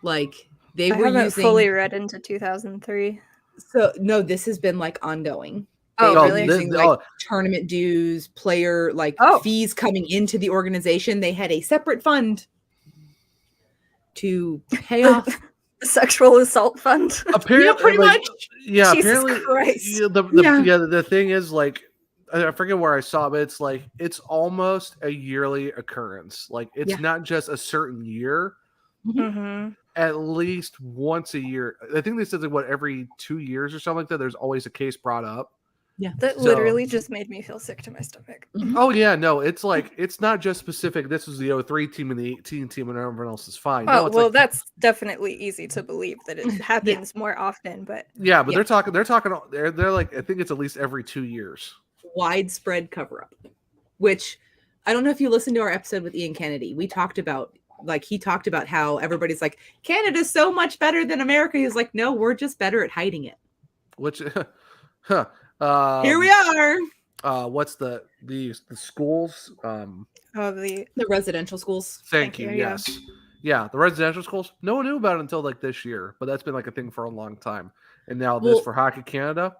like they I were haven't using. fully read into 2003. So no, this has been like ongoing. Oh, They were really? using like tournament dues, player like fees coming into the organization. They had a separate fund to pay off. The sexual assault fund. apparently, pretty like, much. Yeah, Jesus apparently, Christ. yeah, the thing is, like, I forget where I saw, but it's like it's almost a yearly occurrence. Like, it's Yeah. not just a certain year. Mm-hmm. At least once a year. I think they said like every 2 years or something like that. There's always a case brought up. Yeah. That So- literally just made me feel sick to my stomach. Oh yeah, no, it's like it's not just specific. This was the 03 team and the 18 team, and everyone else is fine. Oh, No, it's well, like, that's definitely easy to believe that it happens more often, but yeah, but Yeah. they're like I think it's at least every 2 years. Widespread cover up, which I don't know if you listened to our episode with Ian Kennedy. We talked about he talked about how everybody's like, Canada's so much better than America. He's like, no, we're just better at hiding it. Which, Here we are. What's the schools? the The residential schools. Thank you. yeah. Yes. Yeah, the residential schools. No one knew about it until like this year, but that's been like a thing for a long time. And now this Well, for Hockey Canada.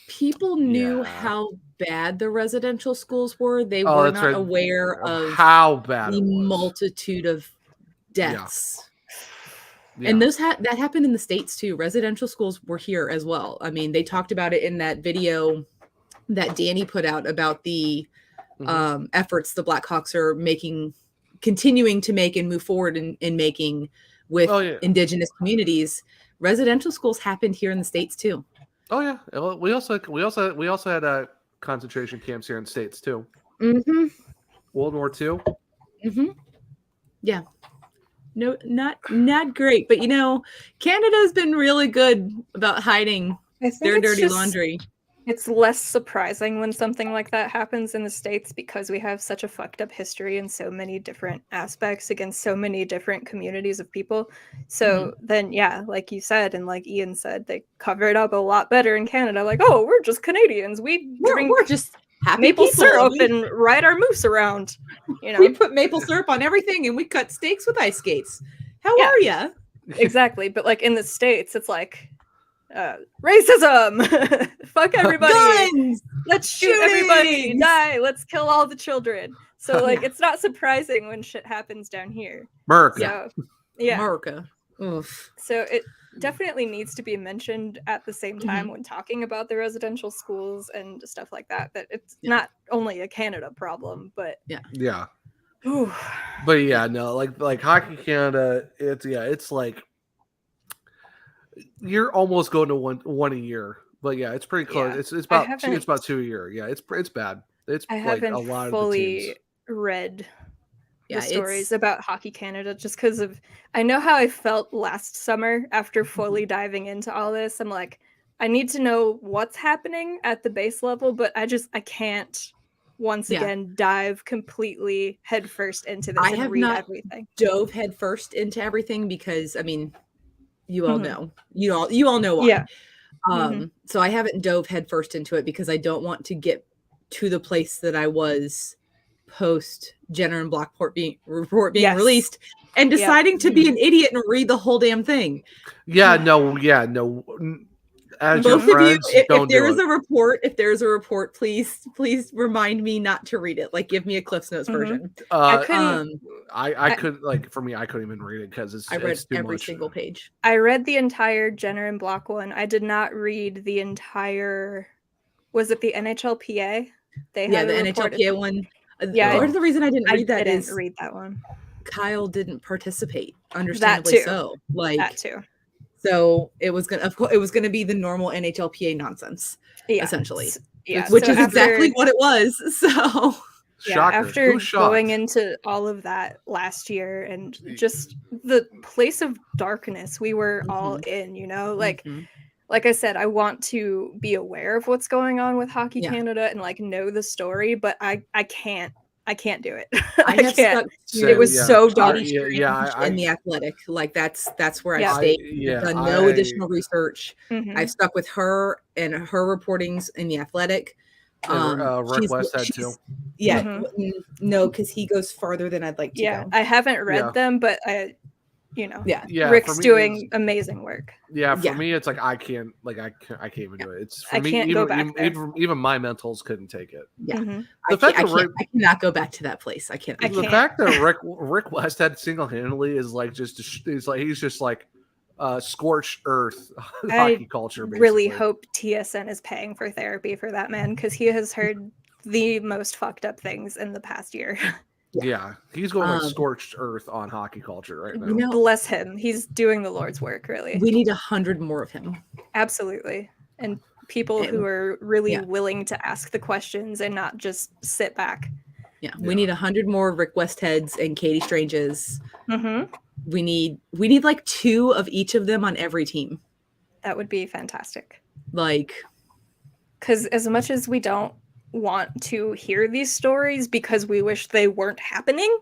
People knew Yeah. how bad the residential schools were. They Oh, were that's not right. aware of How bad the it was. multitude of deaths. Yeah. And that happened in the States too. Residential schools were here as well. I mean, they talked about it in that video that Danny put out about the Mhm. efforts the Blackhawks are continuing to make and move forward in making with Oh, yeah. indigenous communities. Residential schools happened here in the States too. Oh yeah. Well, we also had concentration camps here in the States too. Mm-hmm. World War II. Mm-hmm. Yeah. No, not great. But Canada's been really good about hiding I think their it's dirty just- laundry. It's less surprising when something like that happens in the States because we have such a fucked up history in so many different aspects against so many different communities of people. So then, yeah, like you said, and like Ian said, they cover it up a lot better in Canada. Like, oh, we're just Canadians. We drink We're just happy maple people. syrup and ride our moose around. You We know, put maple syrup on everything, and we cut steaks with ice skates. How Yeah. are ya? exactly. But like in the States, it's like racism. Fuck everybody. Guns. Let's shoot everybody. Shootings! Die. Let's kill all the children. So like Yeah. it's not surprising when shit happens down here. America. So yeah. America. Oof. So it definitely needs to be mentioned at the same time when talking about the residential schools and stuff like that. That it's not only a Canada problem, but Yeah. ooh, But yeah, no, like Hockey Canada, it's like you're almost going to one a year. But yeah, it's pretty close. Yeah. It's I about 2 a year. Yeah, it's bad. It's I like haven't a lot of the fully teams. read Yeah, the stories about Hockey Canada just because of I know how I felt last summer after fully diving into all this. I'm like, I need to know what's happening at the base level, but I can't once again dive completely headfirst into this I and have read not everything. dove headfirst into everything because, I mean, you all Mhm. know. You all know why. Yeah. So I haven't dove headfirst into it because I don't want to get to the place that I was post Jenner and Blackport report being Yes. released and deciding to be an idiot and read the whole damn thing. Yeah, no. As your Both of you, friends, if don't there do is it. if there's a report, please remind me not to read it. Like, give me a Cliff's Notes version. I couldn't. I couldn't like for me. I couldn't even read it because I read it's too every much. single page. I read the entire Jenner and Block one. I did not read the entire. Was it the NHLPA? They Yeah, had the a report. NHLPA one. Yeah, Part of the reason I didn't read that is read that one. Kyle didn't participate. Understandably too. so. Like That too. So it was gonna be the normal NHLPA nonsense, Yeah. essentially. Yeah, Which so is exactly what it was. So yeah, Shocker. after Who's shocked? going into all of that last year and just the place of darkness we were all in, you know, like I said, I want to be aware of what's going on with Hockey Canada and like know the story, but I can't do it. I have can't. stuck It was so dark. in the Athletic. Like that's where Yeah. I stayed. I've done no additional research. Mhm. I've stuck with her and her reportings in the Athletic. Rick Westhead too. Yeah, no, because he goes farther than I'd like to go. I haven't read them, but Rick's for me, doing amazing work. Yeah, for me, it's like I can't even do it. It's for I me, can't go back there. even my mentals couldn't take it. Yeah, The fact that I cannot go back to that place. I can't. The fact that Rick Westhead single handedly is like he's just like scorched earth hockey culture. Basically. Really hope TSN is paying for therapy for that man because he has heard the most fucked up things in the past year. Yeah, he's going like scorched earth on hockey culture right now. You know, bless him. He's doing the Lord's work, really. We need 100 more of him. Absolutely. And people who are really willing to ask the questions and not just sit back. Yeah, we need 100 more Rick Westheads and Katie Stranges. We need like 2 of each of them on every team. That would be fantastic. Like, because as much as we don't want to hear these stories because we wish they weren't happening,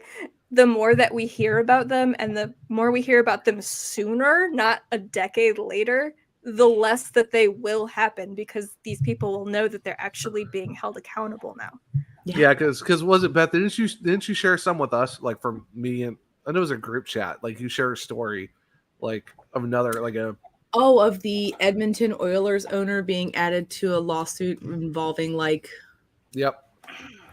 the more that we hear about them and the more we hear about them sooner, not a decade later, the less that they will happen because these people will know that they're actually being held accountable now. Yeah, because was it Beth? Didn't you share some with us? Like from me and I know it was a group chat. Like you share a story, like of another like a. Oh, of the Edmonton Oilers owner being added to a lawsuit involving like. Yep,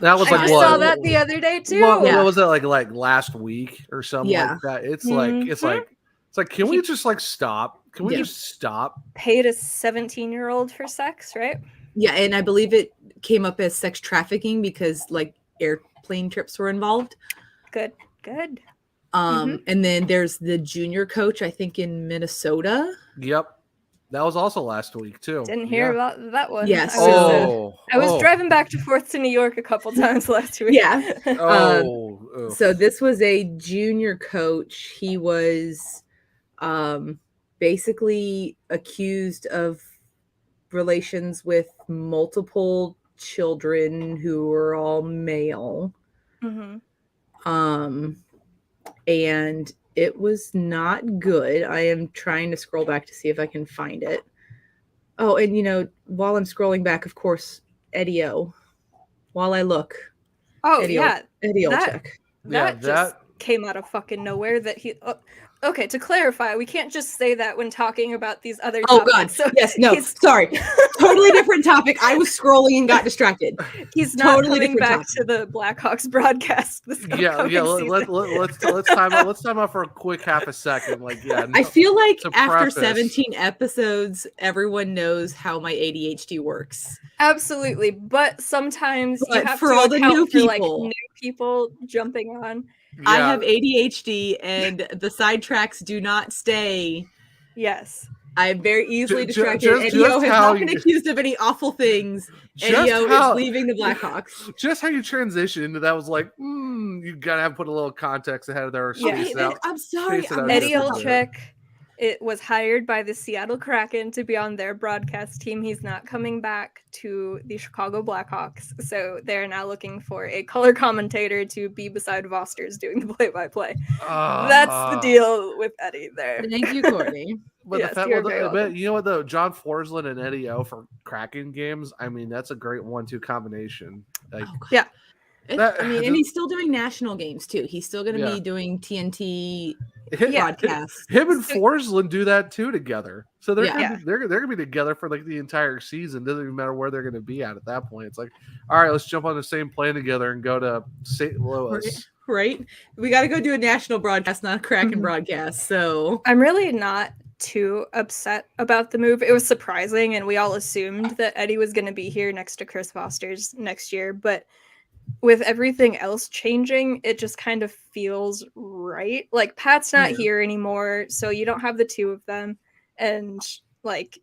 that was I like just what? saw that the other day too. What was that like last week or something like that? It's like can we just like stop? Can we just stop? Paid a 17-year-old for sex, right? Yeah, and I believe it came up as sex trafficking because like airplane trips were involved. Good. And then there's the junior coach, I think in Minnesota. Yep. That was also last week too. Didn't hear about that one. Yes. I was driving back and forth to New York a couple times last week. Yeah. So this was a junior coach. He was basically accused of relations with multiple children who were all male. And it was not good. I am trying to scroll back to see if I can find it. Oh, and while I'm scrolling back, of course, Eddie O while I look. Oh Eddie yeah, will that- check. that just came out of fucking nowhere. That he. Okay, to clarify, we can't just say that when talking about these other Oh topics. God! So Yes, no, sorry. Totally different topic. I was scrolling and got distracted. He's not Totally coming different back to the Blackhawks broadcast. This upcoming season. Let's time out for a quick half a second. Like, yeah, I feel like to after preface. 17 episodes, everyone knows how my ADHD works. Absolutely, but sometimes you But have for to all the account new for like people- new people jumping on. I Yeah. have ADHD, and the sidetracks do not stay. Yes. I'm very easily distracted. just Eddie-O has how not been you- accused of any awful things. Just Eddie-O how- is leaving the Blackhawks. Just how you transitioned into that was like, you gotta have put a little context ahead of their Yeah. space out. I'm sorry. Space it out I'm just Eddie a sorry. bit. Olczyk, it was hired by the Seattle Kraken to be on their broadcast team. He's not coming back to the Chicago Blackhawks, so they're now looking for a color commentator to be beside Vosters doing the play-by-play. That's the deal with Eddie there. Thank you, Courtney. But Yes, the fact, you're very welcome. you know what though, John Forsland and Eddie O for Kraken games. I mean, that's a great 1-2 combination. Like, Oh, God. Yeah. That- I mean, and he's still doing national games too. He's still going to Yeah. be doing TNT Yeah. broadcasts. him and So- Forsland do that too together. So they're Yeah. they're gonna be together for like the entire season. Doesn't even matter where they're gonna be at that point. It's like, all right, let's jump on the same plane together and go to St. Louis. Right? We got to go do a national broadcast, not a Kraken Mhm. broadcast. So I'm really not too upset about the move. It was surprising, and we all assumed that Eddie was going to be here next to Chris Foster's next year. But with everything else changing, it just kind of feels right. Like Pat's not Yeah. here anymore, so you don't have the two of them. And like,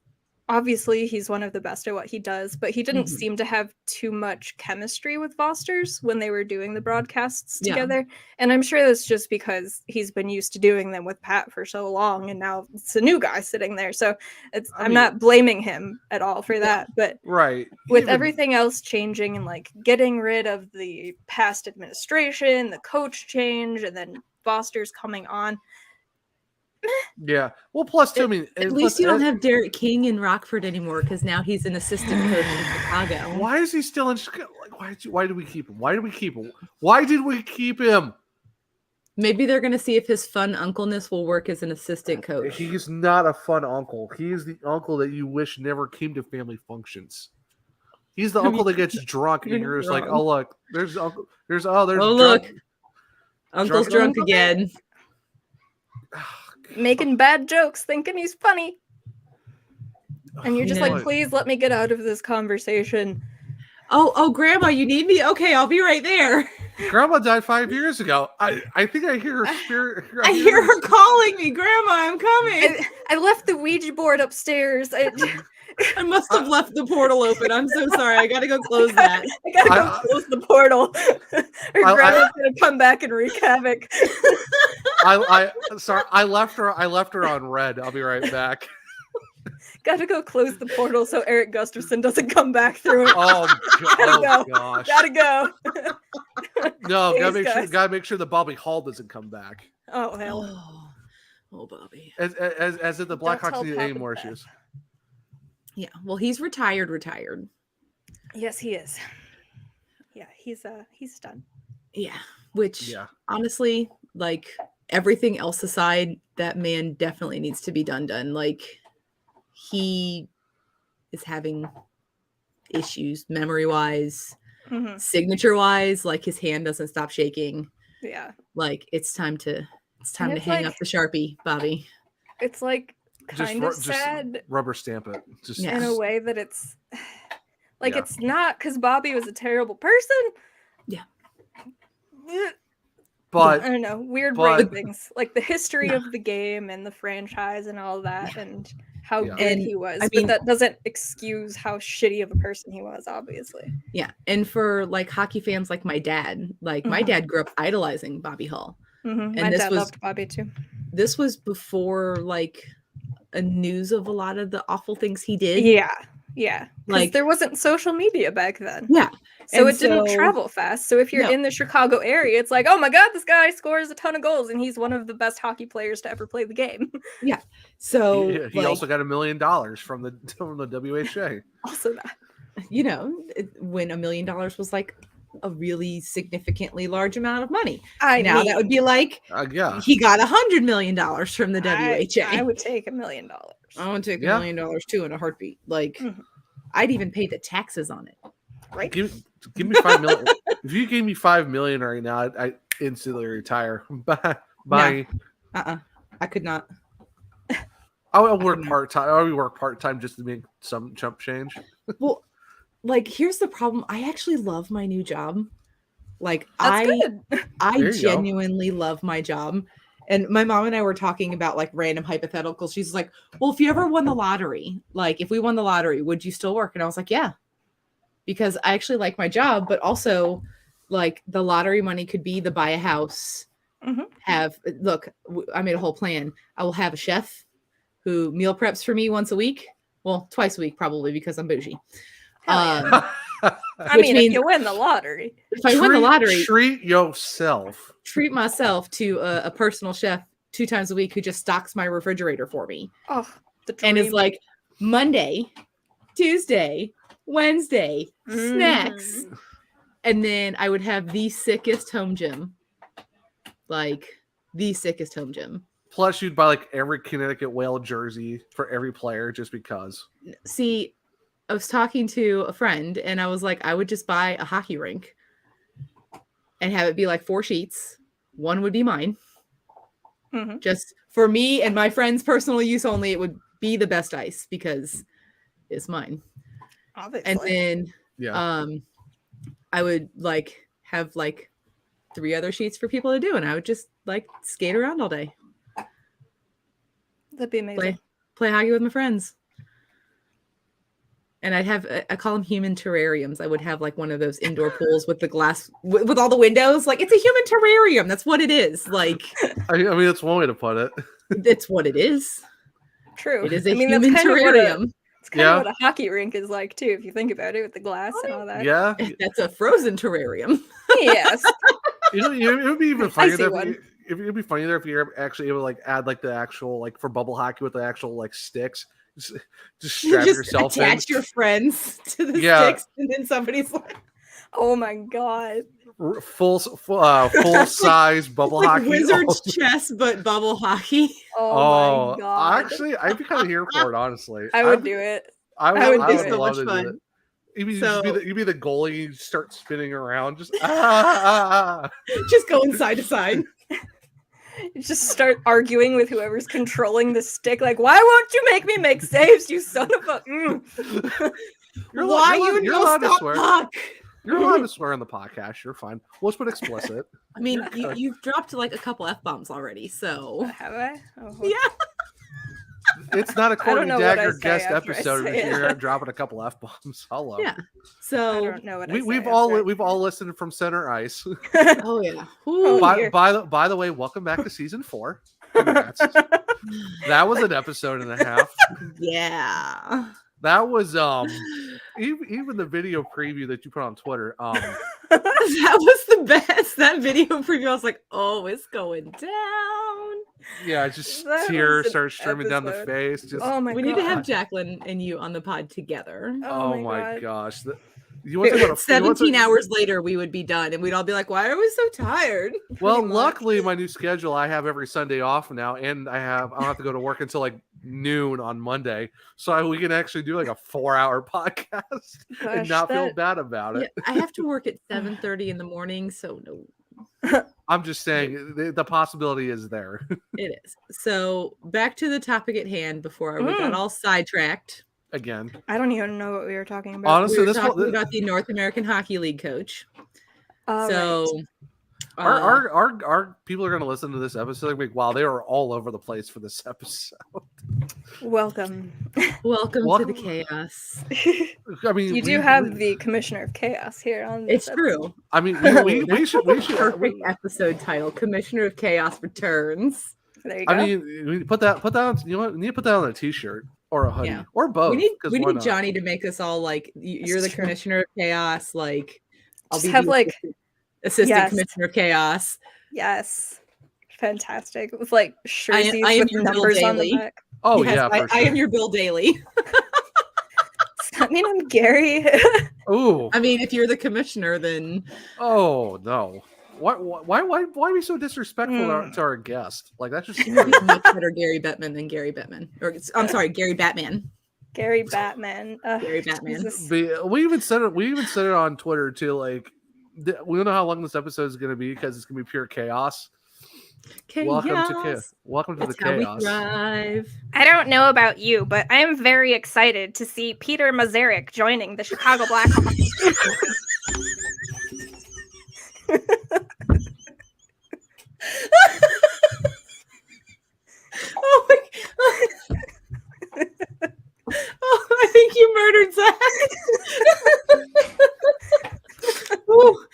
obviously, he's one of the best at what he does, but he didn't Mhm. seem to have too much chemistry with Foster's when they were doing the broadcasts Yeah. together. And I'm sure that's just because he's been used to doing them with Pat for so long, and now it's a new guy sitting there. So I'm mean- not blaming him at all for that. But Right. with Even- everything else changing and like getting rid of the past administration, the coach change, and then Foster's coming on. Yeah. Well, plus too, I mean, at least you don't have Derek King in Rockford anymore because now he's an assistant coach in Chicago. Why is he still in Chicago? Like, why did we keep him? Why did we keep him? Why did we keep him? Maybe they're going to see if his fun uncleness will work as an assistant coach. He's not a fun uncle. He is the uncle that you wish never came to family functions. He's the I uncle mean, that gets drunk and you're you're not just like, wrong. oh look, there's uncle, there's Oh, drunk- look. Uncle's Drunk drunk again. Making bad jokes, thinking he's funny. And you're just know like, please let me get out of this conversation. Oh, Grandma, you need me? Okay, I'll be right there. Grandma died 5 years ago. I think I hear her spirit. I hear her calling me. Grandma, I'm coming. I left the Ouija board upstairs. I must have left the portal open. I'm so sorry. I got to go close that. I gotta go I- close the portal. Her grandma's gonna come back and wreak havoc. Sorry, I left her on red. I'll be right back. Gotta go close the portal so Eric Gustafson doesn't come back through it. Oh, gosh. Gotta go. No, Thanks, guys. gotta make sure that Bobby Hall doesn't come back. Oh hell. Oh, Bobby. As if the Don't tell Blackhawks need any Papa more that. issues. Yeah, well, he's retired. Yes, he is. Yeah, he's done. Yeah, which Yeah. honestly, like everything else aside, that man definitely needs to be done. Like he is having issues memory-wise, Mhm. signature-wise, like his hand doesn't stop shaking. Yeah, Like it's time to it's hang like- up the Sharpie, Bobby. it's like kind of Just sad rubber stamp it. Just Yeah. in a way that it's like Yeah. it's not because Bobby was a terrible person. Yeah. But I don't know, weird but- brain things like the history No. of the game and the franchise and all that, and how Yeah. good And, he was. I mean- but that doesn't excuse how shitty of a person he was, obviously. Yeah, and for like hockey fans like my dad, like my Mhm. dad grew up idolizing Bobby Hall. Mhm. And My this dad was- loved Bobby too. This was before like a news of a lot of the awful things he did. Yeah, yeah. Like Like- there wasn't social media back then. Yeah. So And it didn't so- travel fast. So if you're No. in the Chicago area, it's like, oh my God, this guy scores a ton of goals and he's one of the best hockey players to ever play the game. So he like, also got $1 million from the WHA. Also that. when $1 million was like a really significantly large amount of money. I Now mean, that would be like Yeah. he got $100 million from the WHA. I would take $1 million. I would take $1 Yeah. million too in a heartbeat. Like, Mhm. I'd even pay the taxes on it. Right? Give me $5 million. If you gave me $5 million right now, I instantly retire. Bye. I could not. I would work part time. I would work part time just to make some chump change. Well, like, here's the problem. I actually love my new job. Like, That's good. I There you go. genuinely love my job. And my mom and I were talking about like random hypotheticals. She's like, well, if you ever won the lottery, like if we won the lottery, would you still work? And I was like, yeah, because I actually like my job, but also like the lottery money could be to buy a house, I made a whole plan. I will have a chef who meal preps for me once a week. Well, twice a week, probably, because I'm bougie. I which mean, means if you win the lottery. if I win the lottery, treat yourself. treat myself to a personal chef 2 times a week who just stocks my refrigerator for me. Oh, the And dream. is like Monday, Tuesday, Wednesday, snacks. And then I would have the sickest home gym. Like the sickest home gym. Plus, you'd buy like every Connecticut Whale jersey for every player just because. See, I was talking to a friend and I was like, I would just buy a hockey rink and have it be like 4 sheets. One would be mine. Mhm. Just for me and my friends' personal use only. It would be the best ice because it's mine. Obviously. And then Yeah. I would like have like 3 other sheets for people to do, and I would just like skate around all day. That'd be amazing. Play hockey with my friends. And I'd have, I call them human terrariums. I would have like one of those indoor pools with the glass, with all the windows. Like, it's a human terrarium. That's what it is. Like, I mean, that's one way to put it. it's what it is. True. It is a that's human kind of terrarium. it's kind of what a hockey rink is like too, if you think about it, with the glass and all that. Yeah. That's a frozen terrarium. Yes. It would be even funnier see there one. if it'd be funny there if you're actually able to like add like the actual like for bubble hockey with the actual like sticks. Just strap Just yourself attach in. your friends to the Yeah. sticks, and then somebody's like, Oh my god. Full size bubble like hockey. Wizard's chess, but bubble hockey. Oh, my god. Actually, I'd be kind of here for it. Honestly, I would do it. I would, I would I do would it. So love much to fun. do it. You'd So- be the goalie. You start spinning around, just Just going side to side. You just start arguing with whoever's controlling the stick, like, why won't you make me make saves, you son of a Why you you're no allowed to stop swear. puck? You're allowed to swear on the podcast. You're fine. Let's put explicit. I mean, you've dropped like a couple F-bombs already, so Have I? Oh, yeah. It's not a Courtney know what I Dagger say guest after I episode say if it. you're dropping a couple F-bombs. Hello. Yeah. I So, don't know what I say We've after all listened from center ice. oh yeah. Oh, Ooh. dear. by the way, welcome back to season 4. Congrats. That was an episode and a half. Yeah. That was even the video preview that you put on Twitter. That was the best. That video preview, I was like, oh, it's going down. Yeah, just That tears was an start streaming down the episode. face. Just Oh my We god. need to have Jacqueline and you on the pod together. oh my god. gosh. You want to go to 17 hours later, we would be done, and we'd all be like, why are we so tired? Well, Pretty much. luckily my new schedule, I have every Sunday off now, and I don't have to go to work until like noon on Monday, so we can actually do like a 4-hour podcast and Gosh, not feel that- bad about Yeah, it. I have to work at 7:30 in the morning, so no. I'm just saying the possibility is there. It is. So back to the topic at hand before we got all sidetracked. Again, I don't even know what we were talking about. honestly, We were this talking one, about the North American Hockey League coach. All So right. our people are going to listen to this episode and be like, wow, they were all over the place for this episode. Welcome. welcome to Welcome- the chaos. I mean, You do have the Commissioner of Chaos here on this It's true. I mean, we should Perfect episode title: Commissioner of Chaos returns. There you go. I mean, we put that on. You know what? We need to put that on a T-shirt or a hoodie Yeah. or both. we need 'cause we why need not? Johnny to make us all like you're the true. Commissioner of Chaos. Like I'll Just be have, the like- assistant Yes. Commissioner of Chaos. Yes. Fantastic. With like I jerseys am with your Bill numbers on the Daly. back. Oh Yes, yeah, I for sure. am your Bill Daly. that mean I'm Gary? Ooh. I mean, if you're the commissioner, then Oh no. Why be so disrespectful to our guest? Like that's just he's much better Gary Bettman than Gary Bettman. Or I'm sorry, Gary Batman. Gary Batman. Gary Batman. Jesus. We even said it on Twitter too. Like we don't know how long this episode is going to be because it's going to be pure chaos. Welcome to That's the how we chaos. thrive. I don't know about you, but I am very excited to see Peter Mazurek joining the Chicago Blackhawks. Oh my God. Oh, I think you murdered Zach. Ooh.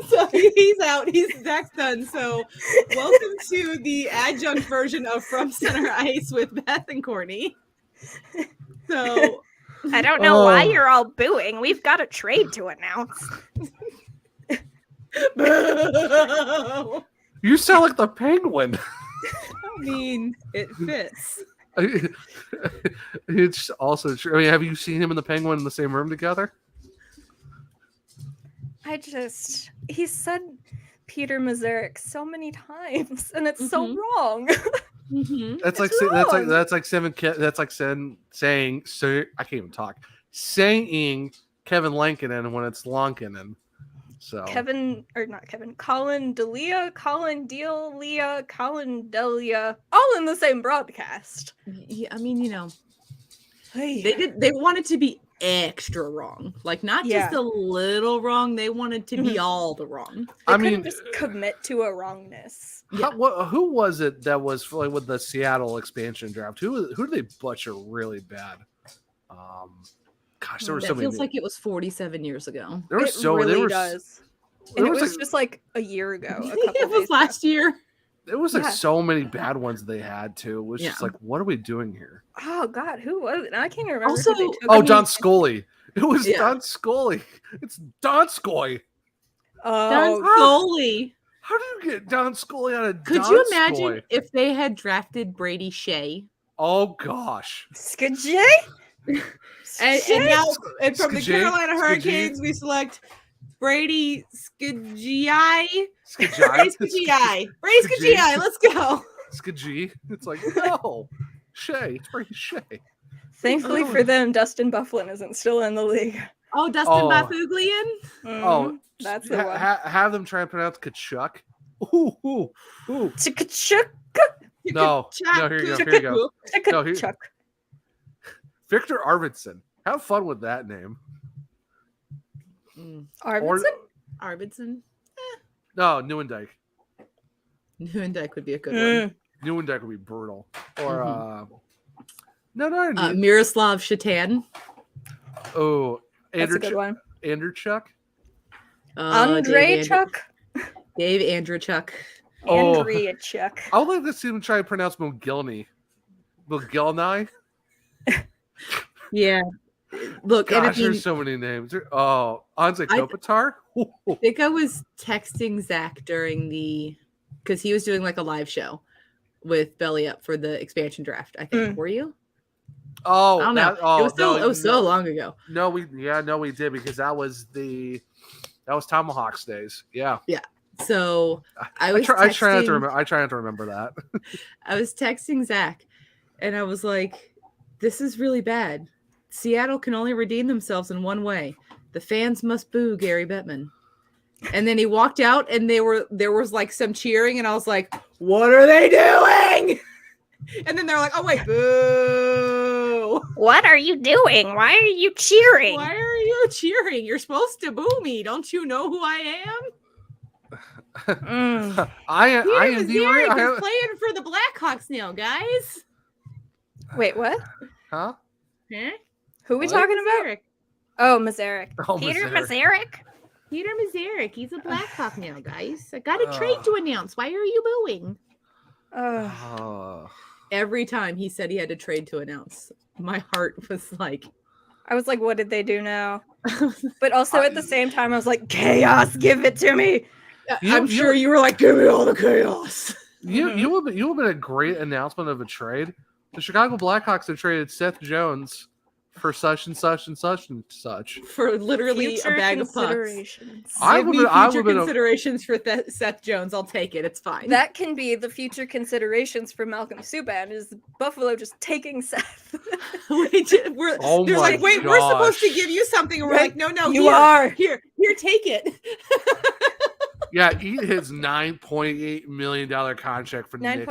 So he's out. Zach's done. So welcome to the adjunct version of From Center Ice with Beth and Courtney. So I don't know why you're all booing. We've got a trade to announce. You sound like the Penguin. I mean, it fits. It's also true. I mean, have you seen him and the Penguin in the same room together? He said Peter Mazurek so many times, and it's so wrong. Mm-hmm. That's like saying so. I can't even talk. Saying Kevin Lankinen when it's Lankinen. So Colin Delia, Colin Delia, Colin Delia, all in the same broadcast. Yeah, I mean, they wanted to be extra wrong, like not just a little wrong. They wanted to be all the wrong. They couldn't just commit to a wrongness. Who was it that was like with the Seattle expansion draft? Who did they butcher really bad? Gosh, there were so many. Feels like it was 47 years ago. There were does. And it was just like a year ago. It was last year. There was like so many bad ones they had too. It was just like, what are we doing here? Oh God, who was it? I can't remember. Also, Don Scully. It was Don Scully. It's Don Scully. Don Scully. How do you get Don Scully out of Could Don you imagine Scully? if they had drafted Brady Shea? Oh gosh. Skajay? And from the Carolina Hurricanes, we select Brady Skajai. Skajai. Brady Skajai. Let's go. Skajai. It's like, no. Shea. It's Brady Shea. Thankfully for them, Dustin Bufflin isn't still in the league. Oh, Dustin Bafuglian? That's the one. Have them try and pronounce Kachuk. Ooh. Kachuk. No, here you go. Kachuk. Victor Arvidsson. Have fun with that name. Arvidsson? No, Nieuwendyk. Nieuwendyk would be a good one. Nieuwendyk would be brutal. Or Miroslav Shatan. Oh, That's a good one. Andrew Chuck. Andre Chuck. Dave Andrechuk. Andrea Chuck. I would like to see him try to pronounce Mogilny. Mogilny? Yeah. Look, gosh, there's so many names. Anze Kopitar? I think I was texting Zach during because he was doing like a live show with Belly Up for the expansion draft. I think were you? Oh, I don't know. It was so long ago. No, we did because that was Tomahawks days. Yeah. Yeah. So I try not to remember that. I was texting Zach, and I was like, "This is really bad. Seattle can only redeem themselves in one way. The fans must boo Gary Bettman." And then he walked out, and there was like some cheering, and I was like, "What are they doing?" And then they're like, "Oh wait, boo! What are you doing? Why are you cheering? Why are you cheering? You're supposed to boo me. Don't you know who I am?" I am playing for the Blackhawks now, guys. Wait, what? Huh? Who are we talking about? Oh, Mazurek. Peter Mazurek? Peter Mazurek. He's a Blackhawk now, guys. I got a trade to announce. Why are you booing? Every time he said he had a trade to announce, my heart was like... I was like, what did they do now? But also at the same time, I was like, chaos, give it to me. I'm sure you were like, give me all the chaos. You have been a great announcement of a trade. The Chicago Blackhawks have traded Seth Jones for such and such and such and such. For literally Future a bag of pucks. considerations. Give me future considerations for Seth Jones. I'll take it. It's fine. That can be the future considerations for Malcolm Subban, is Buffalo just taking Seth. They're like, wait, we're supposed to give you something. And we're like, no, you are. Here, take it. Yeah, eat his $9.8 million contract for the next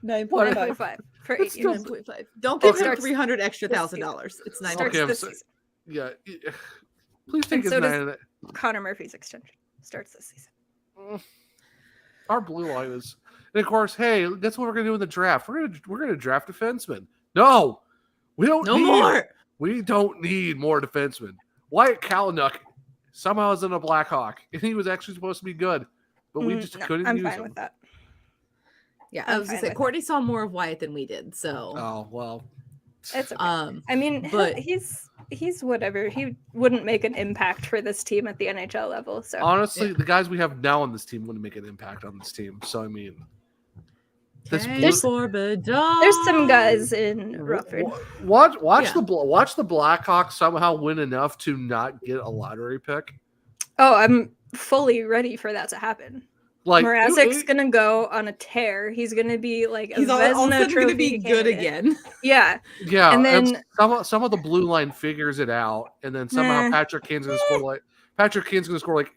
9.5 for 18 months. 9.5. Don't give him Starts $300 extra this $1,000. It's Starts Okay, this season. Yeah, please take And his so nine. does Connor Murphy's extension. Starts this season. Our blue line is, and of course, hey, that's what we're gonna do in the draft. We're gonna draft defensemen. No, we don't. We don't need more defensemen. Wyatt Kalynuk somehow is in a Blackhawk, and he was actually supposed to be good, but we just couldn't use him. I'm fine with that. Yeah, I was gonna say Courtney saw more of Wyatt than we did. So, oh well, it's okay. I mean, but he's whatever. He wouldn't make an impact for this team at the NHL level. So honestly, the guys we have now on this team wouldn't make an impact on this team. So I mean, there's some guys in Rutherford. Watch the Blackhawks somehow win enough to not get a lottery pick. Oh, I'm fully ready for that to happen. Like Mrazek's gonna go on a tear. He's gonna be like he's also gonna be good again. Yeah. And then some of the blue line figures it out, and then somehow Patrick Kane's gonna score like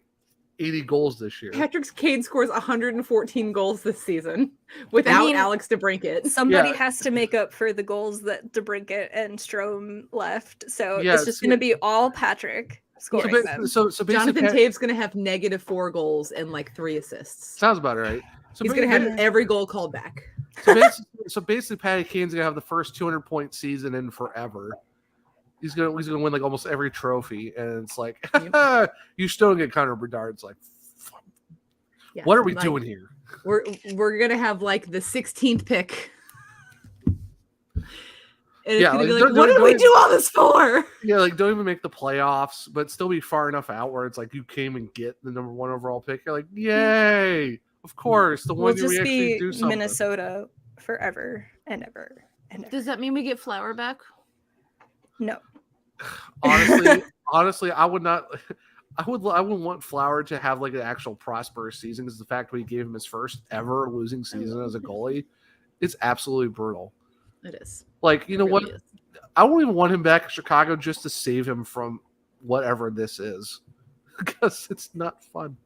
80 goals this year. Patrick Kane scores 114 goals this season without Alex DeBrincat. Somebody has to make up for the goals that DeBrincat and Strome left. So it's just gonna be all Patrick scoring them. So Jonathan Tave's going to have -4 goals and like 3 assists. Sounds about right. So he's going to have every goal called back. So basically, Patty Kane's going to have the first 200-point season in forever. He's going to win like almost every trophy, and it's like you still don't get Connor Bedard. It's like, what are we doing here? We're going to have like the 16th pick. And it's gonna be like, what did we do all this for? Yeah, like don't even make the playoffs, but still be far enough out where it's like you came and get the number 1 overall pick. You're like, yay! Of course, the one we'll year we actually do something. Minnesota forever and ever and ever. Does that mean we get Flower back? No. Honestly, I would not. I would want Flower to have like an actual prosperous season, because the fact we gave him his first ever losing season as a goalie, it's absolutely brutal. It is. Like, you know what? I won't even want him back in Chicago just to save him from whatever this is, because it's not fun.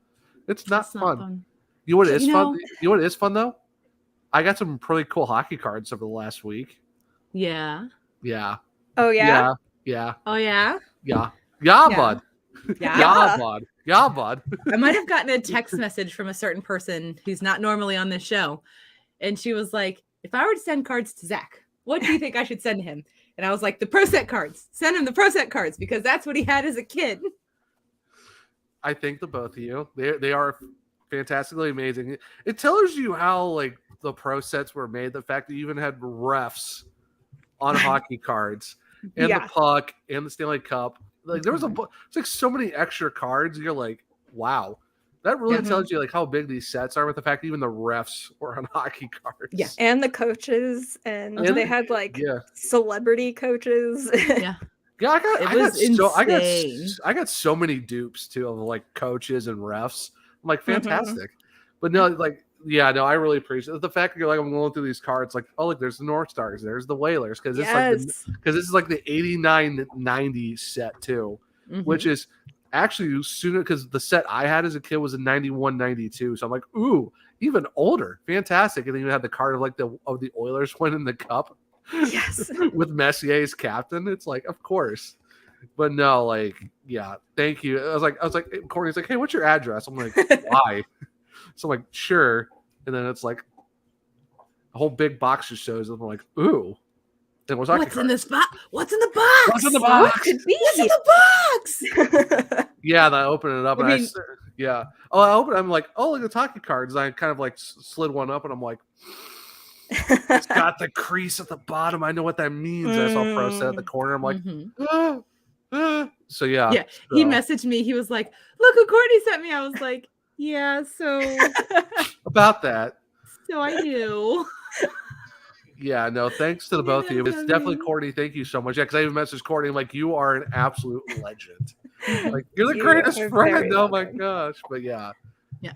It's not fun. You know what is fun? You know what is fun though? I got some pretty cool hockey cards over the last week. Yeah. Yeah. Oh yeah. Yeah. Oh yeah. Yeah. Yeah, bud. Yeah, bud. Yeah, bud. I might have gotten a text message from a certain person who's not normally on this show, and she was like, "If I were to send cards to Zach, what do you think I should send him?" And I was like, the Pro Set cards. Send him the Pro Set cards, because that's what he had as a kid. I think the both of you, they are fantastically amazing. It tells you how like the Pro Sets were made. The fact that you even had refs on hockey cards, and the puck, and the Stanley Cup. Like there was it's like so many extra cards. You're like, wow. That really tells you like how big these sets are, with the fact that even the refs were on hockey cards. Yeah, and the coaches, and they had like celebrity coaches. I got so many dupes too of like coaches and refs. I'm like, fantastic. But no, like, I really appreciate the fact that you're like, I'm going through these cards, like, oh look, there's the North Stars, there's the Whalers, because this is like the 89-90 set too, which is actually sooner, because the set I had as a kid was a 91-92, so I'm like, ooh, even older, fantastic. And then you had the card of like the Oilers winning the cup, with Messier as captain. It's like, of course. But no, like, thank you. I was like, Courtney's like, hey, what's your address? I'm like, why? So I'm like, sure. And then it's like a whole big box just shows up. I'm like, ooh. What's in this box? What's in the box? What's in the box? What could be? What's in the box? Yeah, and I open it up, and I open. I'm like, oh, look at the hockey cards. And I kind of like slid one up, and I'm like, it's got the crease at the bottom. I know what that means. I saw Pro Set at the corner. I'm like, so yeah. He messaged me. He was like, look who Courtney sent me. I was like, yeah, so about that. So I do. Yeah, no, thanks to the both of you. It's definitely Courtney. Thank you so much. Yeah, because I even messaged Courtney. I'm like, you are an absolute legend. Like, you're the You greatest are friend. very Oh my welcome. gosh. But yeah.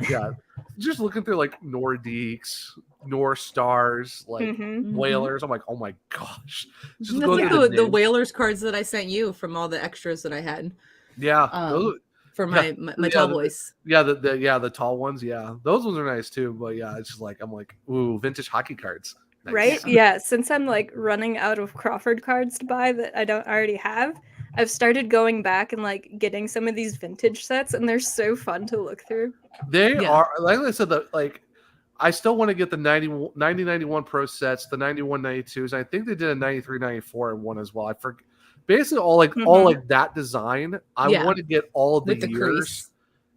Yeah. Just looking through like Nordiques, North Stars, like Mhm. Whalers. I'm like, oh my gosh. Just That's going like through the names. Whalers cards that I sent you from all the extras that I had. Yeah. For yeah, my tall boys. The tall ones. Yeah. Those ones are nice too. But yeah, it's just like, I'm like, ooh, vintage hockey cards. Nice. Right? Yeah. Since I'm like running out of Crawford cards to buy that I don't already have, I've started going back and like getting some of these vintage sets, and they're so fun to look through. They Yeah. are, like I said, I still want to get the 90-91 Pro sets, the 91-92s. I think they did a 93-94 one as well. I forget. Basically, all that design. I Yeah. want to get all of the With the years. crease.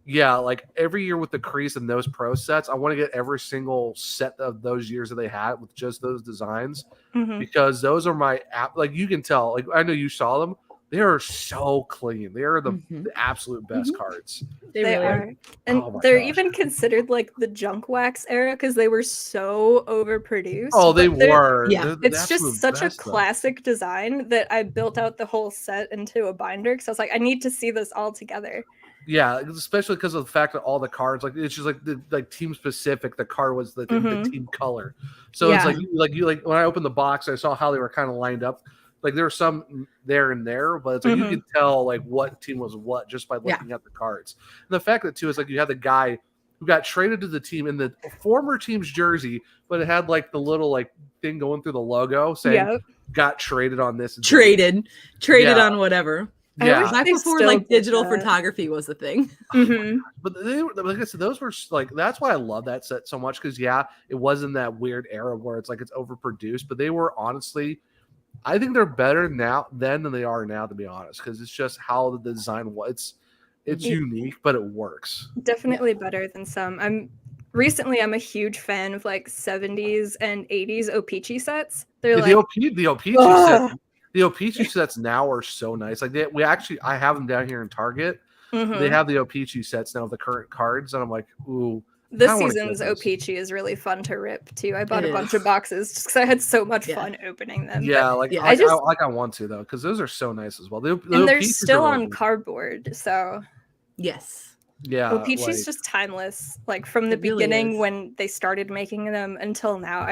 Yeah, like every year with the crease and those Pro sets, I want to get every single set of those years that they had with just those designs, Mhm. because those are my like you can tell. Like, I know you saw them. They are so clean. They are the absolute best cards. They They really are. And Oh my they're gosh. even considered like the junk wax era because they were so overproduced. Oh, they but they're- were. Yeah. They're the It's absolute just such a best, though. classic design that I built out the whole set into a binder because I was like, I need to see this all together. Yeah, especially because of the fact that all the cards, like, it's just like team specific. The card was the team color, so it's Yeah. like when I opened the box, I saw how they were kind of lined up. Like, there were some there and there, but it's like you could tell like what team was what just by looking at the cards. And the fact that too is like you had the guy who got traded to the team in the former team's jersey, but it had like the little like thing going through the logo saying got traded on this. Traded on whatever. Yeah, Back before like digital photography was the thing. But they, like I said, those were like, that's why I love that set so much, because it wasn't that weird era where it's like it's overproduced, but they were honestly, I think they're better then than they are now, to be honest, because it's just how the design was. It's unique, but it works. Definitely better than some. I'm a huge fan of like 70s and 80s O-Pee-Chee sets. They're the O-Pee-Chee sets. The O-Pee-Chee sets now are so nice. Like, I have them down here in Target. They have the O-Pee-Chee sets now, the current cards, and I'm like, ooh. This season's O-Pee-Chee is really fun to rip too. I bought a bunch of boxes just because I had so much fun opening them. Yeah, I want to, though, because those are so nice as well. And they're still on cardboard, so yes. Yeah, O-Pee-Chee's just timeless. Like, from the beginning when they started making them until now,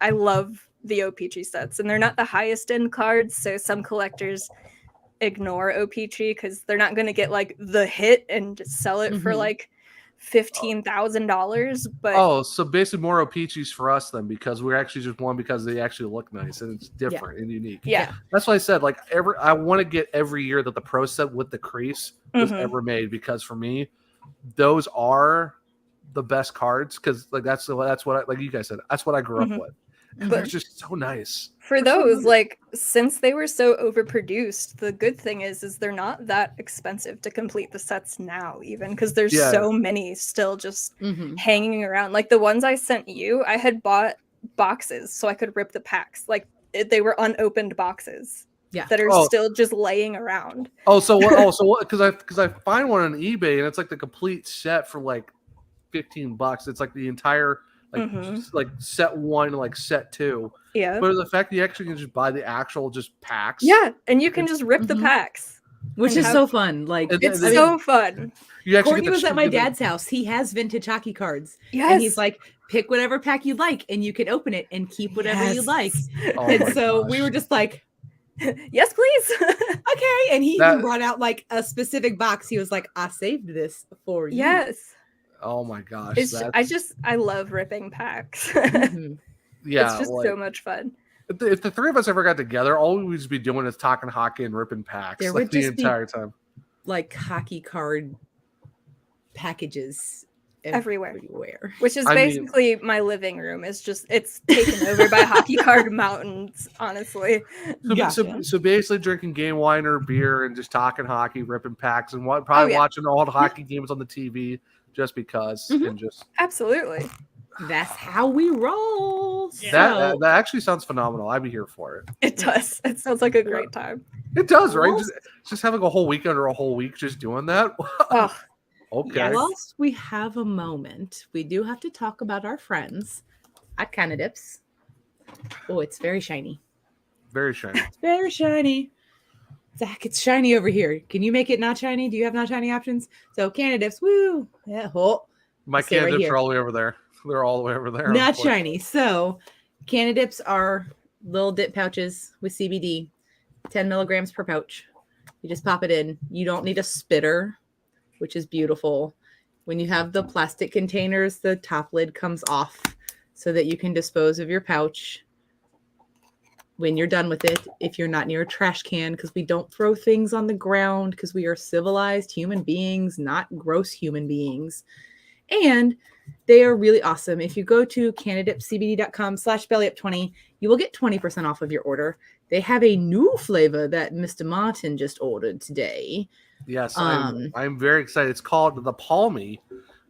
I love the O-Pee-Chee sets, and they're not the highest end cards, so some collectors ignore O-Pee-Chee because they're not going to get like the hit and just sell it for like $15,000. But so basically more O-Pee-Chees for us then, because we're actually just one because they actually look nice and it's different and unique. Yeah, that's why I said like I want to get every year that the Pro set with the crease was ever made, because for me those are the best cards, because like that's what I, like you guys said, that's what I grew up with. And they're just so nice. For those, like, since they were so overproduced, the good thing is they're not that expensive to complete the sets now, even, because there's so many still just hanging around. Like, the ones I sent you, I had bought boxes so I could rip the packs. Like, they were unopened boxes that are still just laying around. So what? Because I find one on eBay and it's like the complete set for like $15. It's like the entire like set 1 and like set 2. Yeah. But the fact that you actually can just buy the actual just packs. Yeah, and you can just rip the packs. Which is so fun. Like, it's so fun. Courtney was at my dad's house. He has vintage hockey cards. Yes. And he's like, pick whatever pack you like and you can open it and keep whatever you like. And so we were just like, yes, please. Okay. And he even brought out like a specific box. He was like, I saved this for you. Yes. Oh my gosh. I love ripping packs. Yeah. It's just so much fun. If the three of us ever got together, all we would be doing is talking hockey and ripping packs like the entire time. Like hockey card packages everywhere. Which is basically my living room. It's taken over by hockey card mountains, honestly. So basically drinking game wine or beer and just talking hockey, ripping packs, and watching all the hockey games on the TV just because. And just absolutely. That's how we roll. That actually sounds phenomenal. I'd be here for it. It does. It sounds like a great time. It does, right? Just having a whole weekend or a whole week just doing that. Okay. Whilst we have a moment, we do have to talk about our friends at Canadips. Oh, it's very shiny. Very shiny. It's very shiny. Zach, it's shiny over here. Can you make it not shiny? Do you have not shiny options? So Canadips, woo. Yeah, My stay right candidates here. are all the way over there. They're all the way over there. Not shiny. So Canadips are little dip pouches with CBD, 10 milligrams per pouch. You just pop it in. You don't need a spitter, which is beautiful. When you have the plastic containers, the top lid comes off so that you can dispose of your pouch when you're done with it, if you're not near a trash can, because we don't throw things on the ground because we are civilized human beings, not gross human beings. And they are really awesome. If you go to canadipcbd.com/bellyup20, you will get 20% off of your order. They have a new flavor that Mr. Martin just ordered today. Yes, I'm very excited. It's called the Palmy.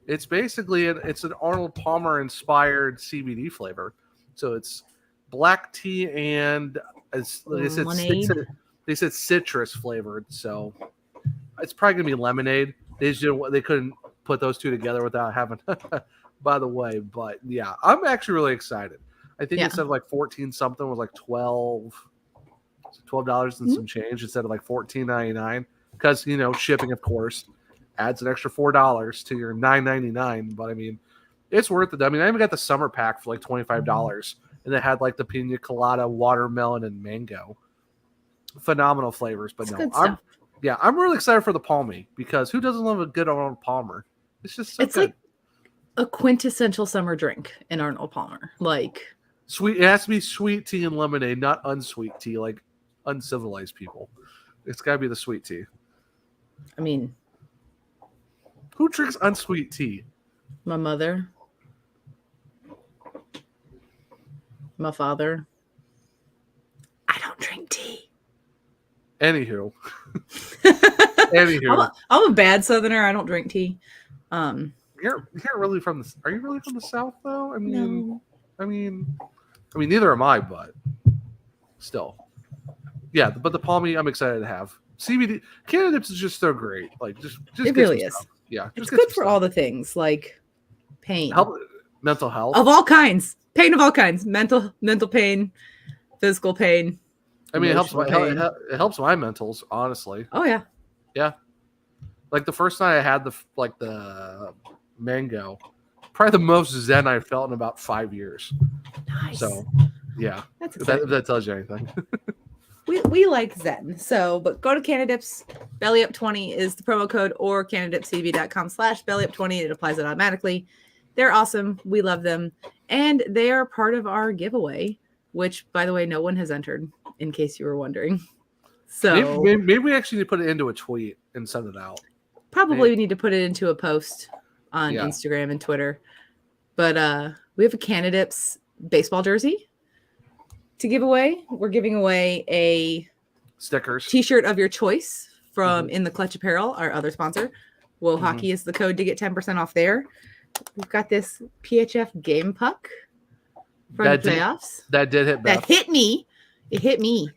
It's basically it's an Arnold Palmer inspired CBD flavor. So it's black tea and they said citrus flavored. So it's probably gonna be lemonade. They couldn't put those two together without having. By the way, but yeah, I'm actually really excited. I think instead of like 14 something was like $12 and some change instead of like $14.99 because shipping of course adds an extra $4 to your $9.99. But I mean, it's worth it. I mean, I even got the summer pack for like $25. And it had like the pina colada, watermelon, and mango. Phenomenal flavors, but I'm really excited for the Palmy because who doesn't love a good Arnold Palmer? It's just so good. Like a quintessential summer drink in Arnold Palmer. Like sweet. It has to be sweet tea and lemonade, not unsweet tea like uncivilized people. It's got to be the sweet tea. I mean, who drinks unsweet tea? My mother. My father. I don't drink tea. Anywho. I'm a bad Southerner. I don't drink tea. You're really from the. Are you really from the South though? No. I mean, neither am I, but still, yeah. But the Palmy, I'm excited to have. CBD Canadips is just so great. Like just it really is. Stuff. Yeah, it's good for all the things like pain, mental health of all kinds. Pain of all kinds, mental pain, physical pain. I mean, it helps my mentals, honestly. Oh yeah, yeah. Like the first night I had the mango, probably the most zen I felt in about 5 years. Nice. So, yeah, that's if that tells you anything. we like zen. So, but go to Canadips. Bellyup20 is the promo code, or canadipcb.com/bellyup20. It applies it automatically. They're awesome. We love them. And they are part of our giveaway, which, by the way, no one has entered, in case you were wondering. So maybe we actually need to put it into a tweet and send it out. Probably we need to put it into a post on Instagram and Twitter. But we have a Canadips baseball jersey to give away. We're giving away a stickers t-shirt of your choice from In the Clutch Apparel, our other sponsor. Whoa Hockey is the code to get 10% off there. We've got this PHF game puck from the playoffs. That did hit Beth. That hit me. It hit me.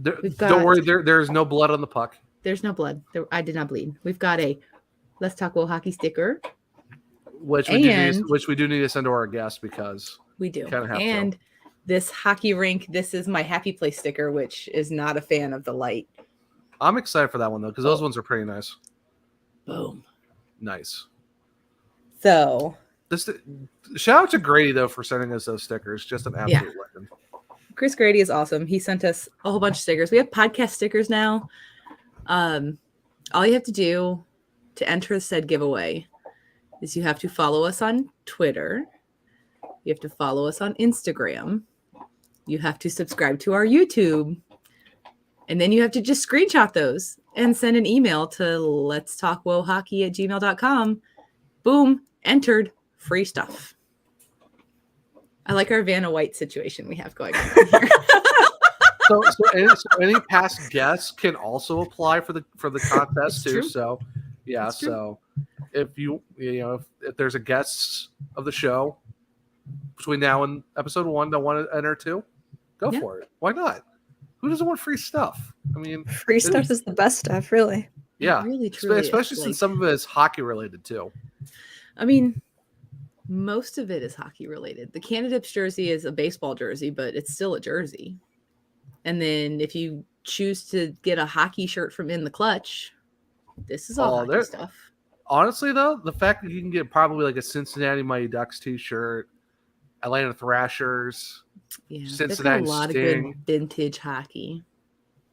Don't worry, there's no blood on the puck. There's no blood. I did not bleed. We've got a Let's Talk Will Hockey sticker. Which we do need to send to our guests because we do. Kind of have and to. This hockey rink, this is my Happy Place sticker, which is not a fan of the light. I'm excited for that one though, because those ones are pretty nice. Boom. Nice. So shout out to Grady though for sending us those stickers. Just an absolute legend. Chris Grady is awesome. He sent us a whole bunch of stickers. We have podcast stickers now. All you have to do to enter said giveaway is you have to follow us on Twitter. You have to follow us on Instagram. You have to subscribe to our YouTube. And then you have to just screenshot those and send an email to letstalkwohockey@gmail.com. Boom. Entered. Free stuff. I like our Vanna White situation we have going on here. So any past guests can also apply for the contest too. True. So yeah, so if if there's a guest of the show between now and episode 1 that want to enter too, go for it. Why not? Who doesn't want free stuff? I mean, free stuff is the best stuff, really. Yeah, really, truly, especially since some of it is hockey related too. I mean, Most of it is hockey related. The Canadips jersey is a baseball jersey, but it's still a jersey. And then if you choose to get a hockey shirt from In the Clutch, this is all hockey stuff. Honestly, though, the fact that you can get probably like a Cincinnati Mighty Ducks t-shirt, Atlanta Thrashers, Cincinnati a lot Sting, of good vintage hockey.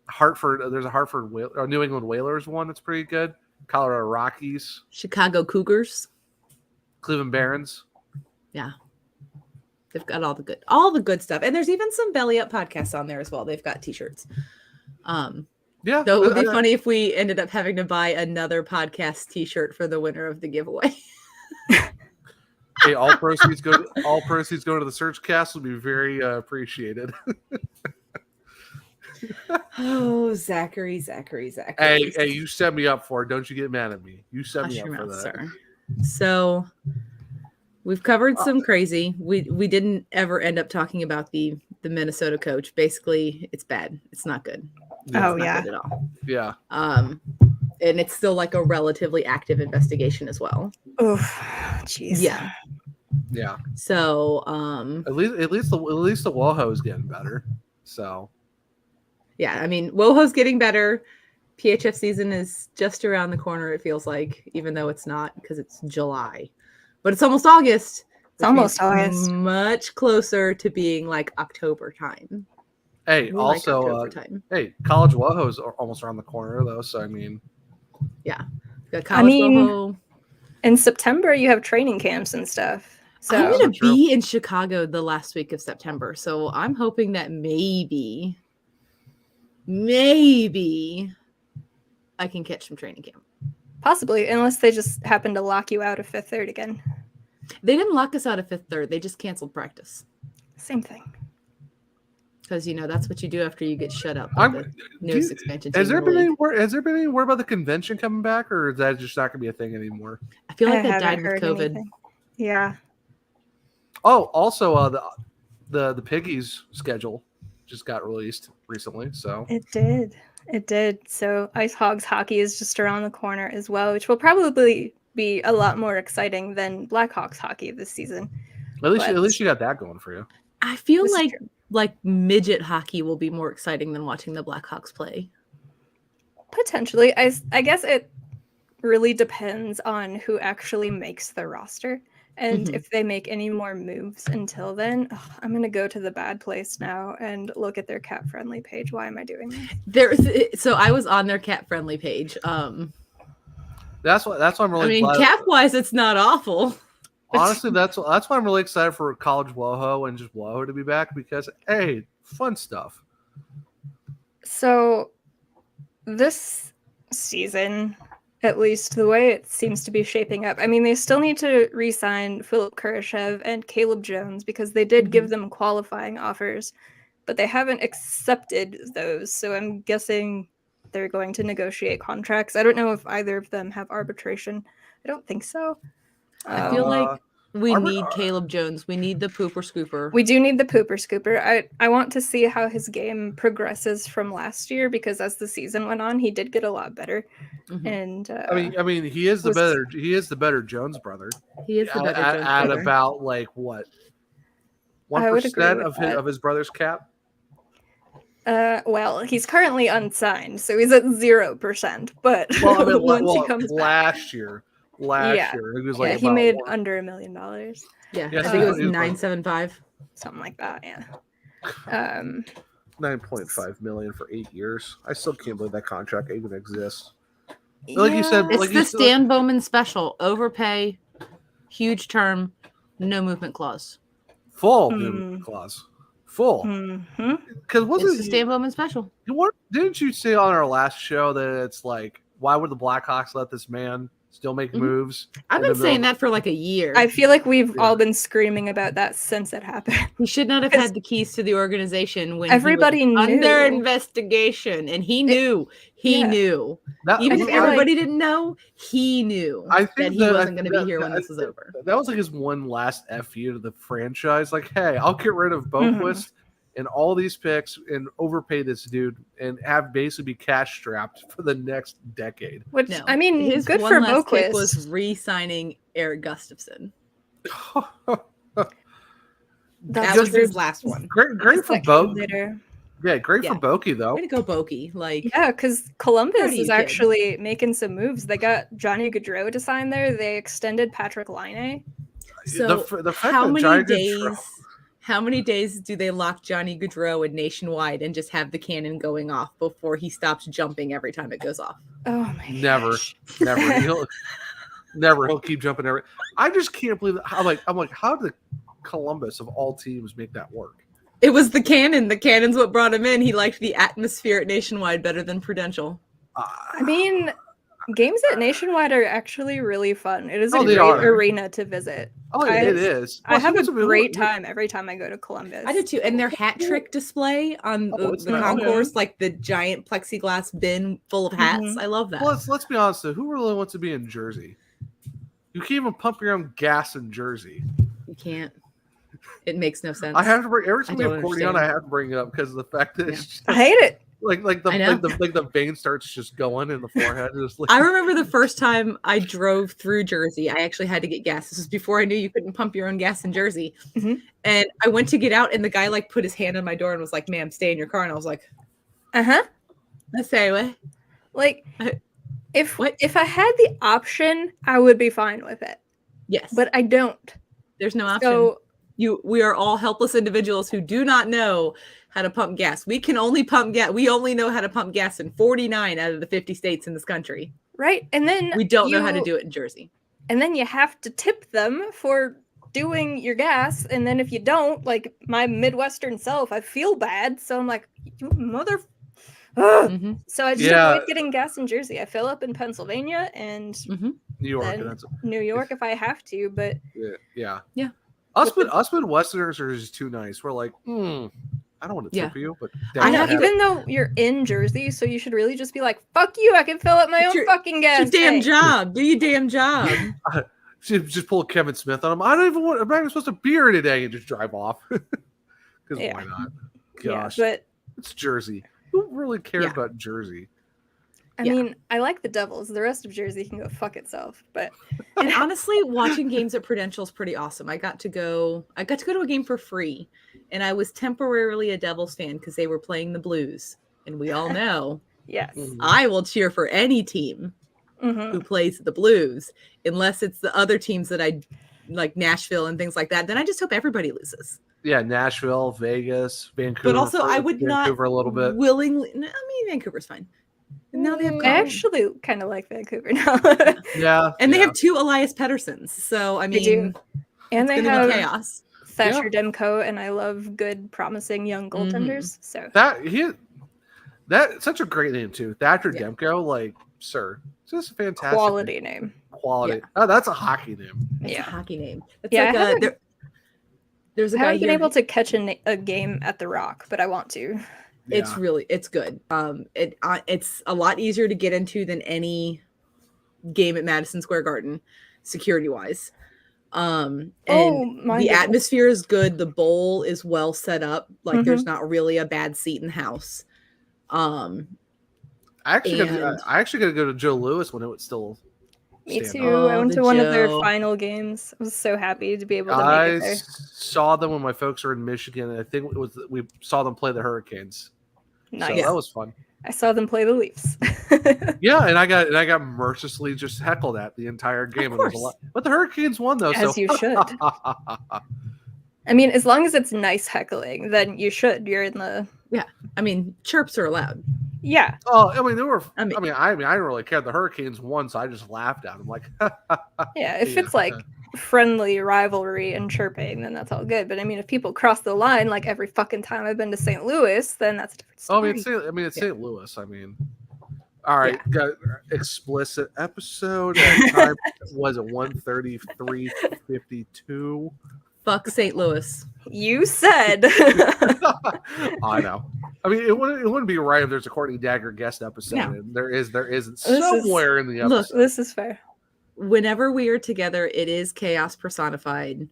Hartford, there's a New England Whalers one that's pretty good. Colorado Rockies, Chicago Cougars, Cleveland Barons. Yeah. They've got all the good stuff. And there's even some Belly Up podcasts on there as well. They've got t-shirts. Yeah. Though it would be funny if we ended up having to buy another podcast t-shirt for the winner of the giveaway. Hey, all proceeds go to the Search Cast will be very appreciated. Oh, Zachary. Hey, you set me up for it. Don't you get mad at me. You set me up for that. Sir. So we've covered some crazy. We didn't ever end up talking about the Minnesota coach. Basically, it's bad. It's not good. Yeah. Not good at all. Yeah. And it's still like a relatively active investigation as well. Oh, jeez. Yeah. Yeah. So at least the Woho is getting better. So yeah, I mean, Woho's getting better. PHF season is just around the corner, it feels like, even though it's not because it's July. But it's almost August. It's almost August. Much closer to being like October time. Hey, More also, like October time. Hey, College Woho's almost around the corner, though. So, I mean. Yeah. Got College Woho. In September, you have training camps and stuf. So I'm going to be in Chicago the last week of September. So I'm hoping that maybe I can catch some training camp. Possibly, unless they just happen to lock you out of Fifth Third again. They didn't lock us out of Fifth Third. They just canceled practice. Same thing. Because, that's what you do after you get shut up. The newest expansion team. Has there been any word about the convention coming back, or is that just not going to be a thing anymore? I feel like that died with COVID. Anything. Yeah. Oh, also, the Piggies schedule just got released recently. So It did. So Ice Hogs hockey is just around the corner as well, which will probably be a lot more exciting than Blackhawks hockey this season. At least you got that going for you. I feel like midget hockey will be more exciting than watching the Blackhawks play. Potentially. I guess it really depends on who actually makes the roster. And if they make any more moves until then, I'm going to go to the bad place now and look at their cat friendly page. Why am I doing this? So I was on their cat friendly page. That's why I'm really glad. Cap wise, it's not awful. Honestly, that's why I'm really excited for College Woho and just Woho to be back because, hey, fun stuff. So this season, at least the way it seems to be shaping up, I mean, they still need to re-sign Philip Kurashev and Caleb Jones because they did give them qualifying offers, but they haven't accepted those. So I'm guessing they're going to negotiate contracts. I don't know if either of them have arbitration. I don't think so. I feel like we need Caleb Jones. We need the pooper scooper. We do need the pooper scooper. I want to see how his game progresses from last year because as the season went on, he did get a lot better. And I mean, he is the better Jones brother. He is the better Jones at brother. about like what 1% of his brother's cap. Well, he's currently unsigned, so he's at 0%. But once he comes last year, he was like he made under $1 million. Yeah, I think it was 975, something like that. Yeah. 9.5 million for 8 years. I still can't believe that contract even exists. Like you said, it's the Stan Bowman special: overpay, huge term, no movement clause. Full movement clause. Full. Because it's the Stan Bowman special. Didn't you say on our last show that it's like, why would the Blackhawks let this man still make moves? I've been saying that for like a year. I feel like we've all been screaming about that since it happened. He should not have had the keys to the organization when everybody knew. Under investigation, and he knew. He knew. Even if everybody didn't know, he knew that he wasn't going to be here when this was over. That was like his one last FU to the franchise. Like, hey, I'll get rid of Boquist and all these picks and overpay this dude and have basically be cash strapped for the next decade. Which I mean, his good for Boquist was re-signing Eric Gustafson. That That's was his last one. Great for that came Bo. later. Yeah, great for Yeah. Boki though. Way to go, Boki. Like, Yeah, because Proud Columbus of you, is kid. actually making some moves. They got Johnny Gaudreau to sign there. They extended Patrick Laine. so The fact how that many Johnny days? Gaudreau- How many days do they lock Johnny Gaudreau in Nationwide and just have the cannon going off before he stops jumping every time it goes off? Oh my Never, gosh. never. He'll keep jumping every. I just can't believe that. I'm like, how did Columbus of all teams make that work? It was the cannon. The cannon's what brought him in. He liked the atmosphere at Nationwide better than Prudential. I mean, games at Nationwide are actually really fun. It is a Oh, they great are. arena to visit. Oh, it is. I have a Plus, great time every time I go to Columbus. I do too. And their hat trick display on Oh, it's the nice. concourse, like the giant plexiglass bin full of hats. Mhm. I love that. Well, let's be honest though. Who really wants to be in Jersey? You can't even pump your own gas in Jersey. You can't. It makes no sense. I have to bring every time we don't have Courtney on. I understand. have to bring it up because of the fact that it's just, I hate it. like I know. the vein starts just going in the forehead. Just like, I remember the first time I drove through Jersey. I actually had to get gas. This was before I knew you couldn't pump your own gas in Jersey. Mhm. And I went to get out, and the guy like put his hand on my door and was like, "Ma'am, stay in your car." And I was like, Uh-huh. "I say what? Like, if What? if I had the option, I would be fine with it. Yes, But I don't. there's no option. So We are all helpless individuals who do not know how to pump gas. We can only pump gas. We only know how to pump gas in 49 out of the 50 states in this country. right, and then We don't know how to do it in Jersey. And then you have to tip them for doing your gas. And then if you don't, like my Midwestern self, I feel bad. So I'm like, you mother. Ugh. Mhm. So I just Yeah. avoid getting gas in Jersey. I fill up in Pennsylvania and Mhm. New York. then And that's, New York if I have to. But yeah. Yeah. Us Midwesterners are just too nice. We're like, I don't want to tip you, but I I know, have to- even though you're in Jersey, so you should really just be like, fuck you, I can fill up my It's own your- fucking gas. It's your damn tank." job. Do your damn job. just pull Kevin Smith on him. I don't even want. I'm not even supposed to be here today and just drive off. Because Yeah. why not? Yeah, Gosh, but it's Jersey. Who really cares Yeah. about Jersey? I Yeah. mean, I like the Devils. The rest of Jersey can go fuck itself. But And honestly, watching games at Prudential is pretty awesome. I got to go to a game for free, and I was temporarily a Devils fan because they were playing the Blues. And we all know yes. I will cheer for any team Mhm. who plays the Blues, unless it's the other teams that I like, Nashville and things like that. Then I just hope everybody loses. Yeah, Nashville, Vegas, Vancouver. But also, I would not Vancouver a little bit. willingly. No, I mean, Vancouver's fine. And now they have I Colin. actually kind of like Vancouver now. Yeah, And they yeah. have 2 Elias Petterssons. So I They mean, do. And it's they gonna have be chaos. Thatcher Demko, and I love good, promising young goaltenders. So That's such a great name too. Thatcher Yeah. Demko, like, sir, it's just a fantastic quality name. quality. Yeah. Oh, that's a hockey name. It's Yeah. a hockey name. It's Yeah, like I haven't- there's a I guy haven't been here. able to catch a game at the Rock, but I want to. It's Yeah. it's good. It's a lot easier to get into than any game at Madison Square Garden, security wise. And my the goodness. atmosphere is good. The bowl is well set up. Like there's Mm-hmm. not really a bad seat in the house. I actually got to go to Joe Louis when it was still. Me stand too. up. I went the to one of their Joe. final games. I was so happy to be able to make I it there. saw them when my folks were in Michigan. And I think we saw them play the Hurricanes. Nice. So that was fun. I saw them play the Leafs. Yeah, and I got mercilessly just heckled at the entire game. Of It was a course. lot. But the Hurricanes won though. As so. you should. I mean, as long as it's nice heckling, then you should. You're in the I mean, chirps are allowed. yeah. Oh, I mean, they were. I mean- I didn't really care. The Hurricanes won, so I just laughed at them. Like, Yeah, if Yeah. it's like friendly rivalry and chirping, then that's all good. But I mean, if people cross the line like every fucking time I've been to St. Louis, then that's a different oh, story. it's St. Louis. I mean, all right, got explicit episode. At time was it 1:33:52. Fuck St. Louis. You said. I know. I mean, it wouldn't be right if there's a Courtney Dagger guest episode. No. And there isn't is- somewhere in the episode. Look, This is fair. Whenever we are together, it is chaos personified.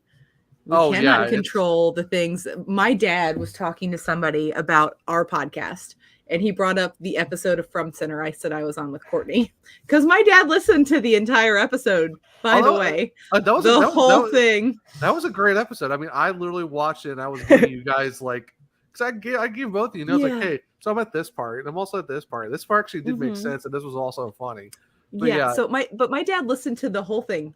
We Oh, cannot yeah, control the things. My dad was talking to somebody about our podcast, and he brought up the episode of From Center Ice that I was on with Courtney, because my dad listened to the entire episode. By the way, the whole thing. That was a great episode. I mean, I literally watched it, and I was giving you guys like, because I gave both of you notes like, hey, so I'm at this part, and I'm also at this part. This part actually did make sense, and this was also funny. But So my dad listened to the whole thing.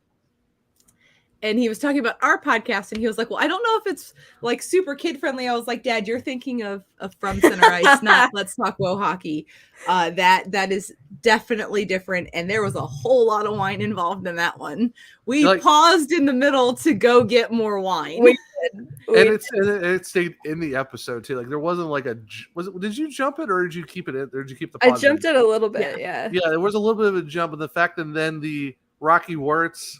And he was talking about our podcast, and he was like, well, I don't know if it's like super kid friendly. I was like, Dad, you're thinking of From Center Ice, not Let's Talk Wo Hockey. That is definitely different. And there was a whole lot of wine involved in that one. We paused in the middle to go get more wine. It stayed in the episode too. Like there wasn't like did you jump it or did you keep it in? Or did you keep the pause? I jumped it a little bit. Yeah, there was a little bit of a jump, and the fact and then the Rocky Wirtz,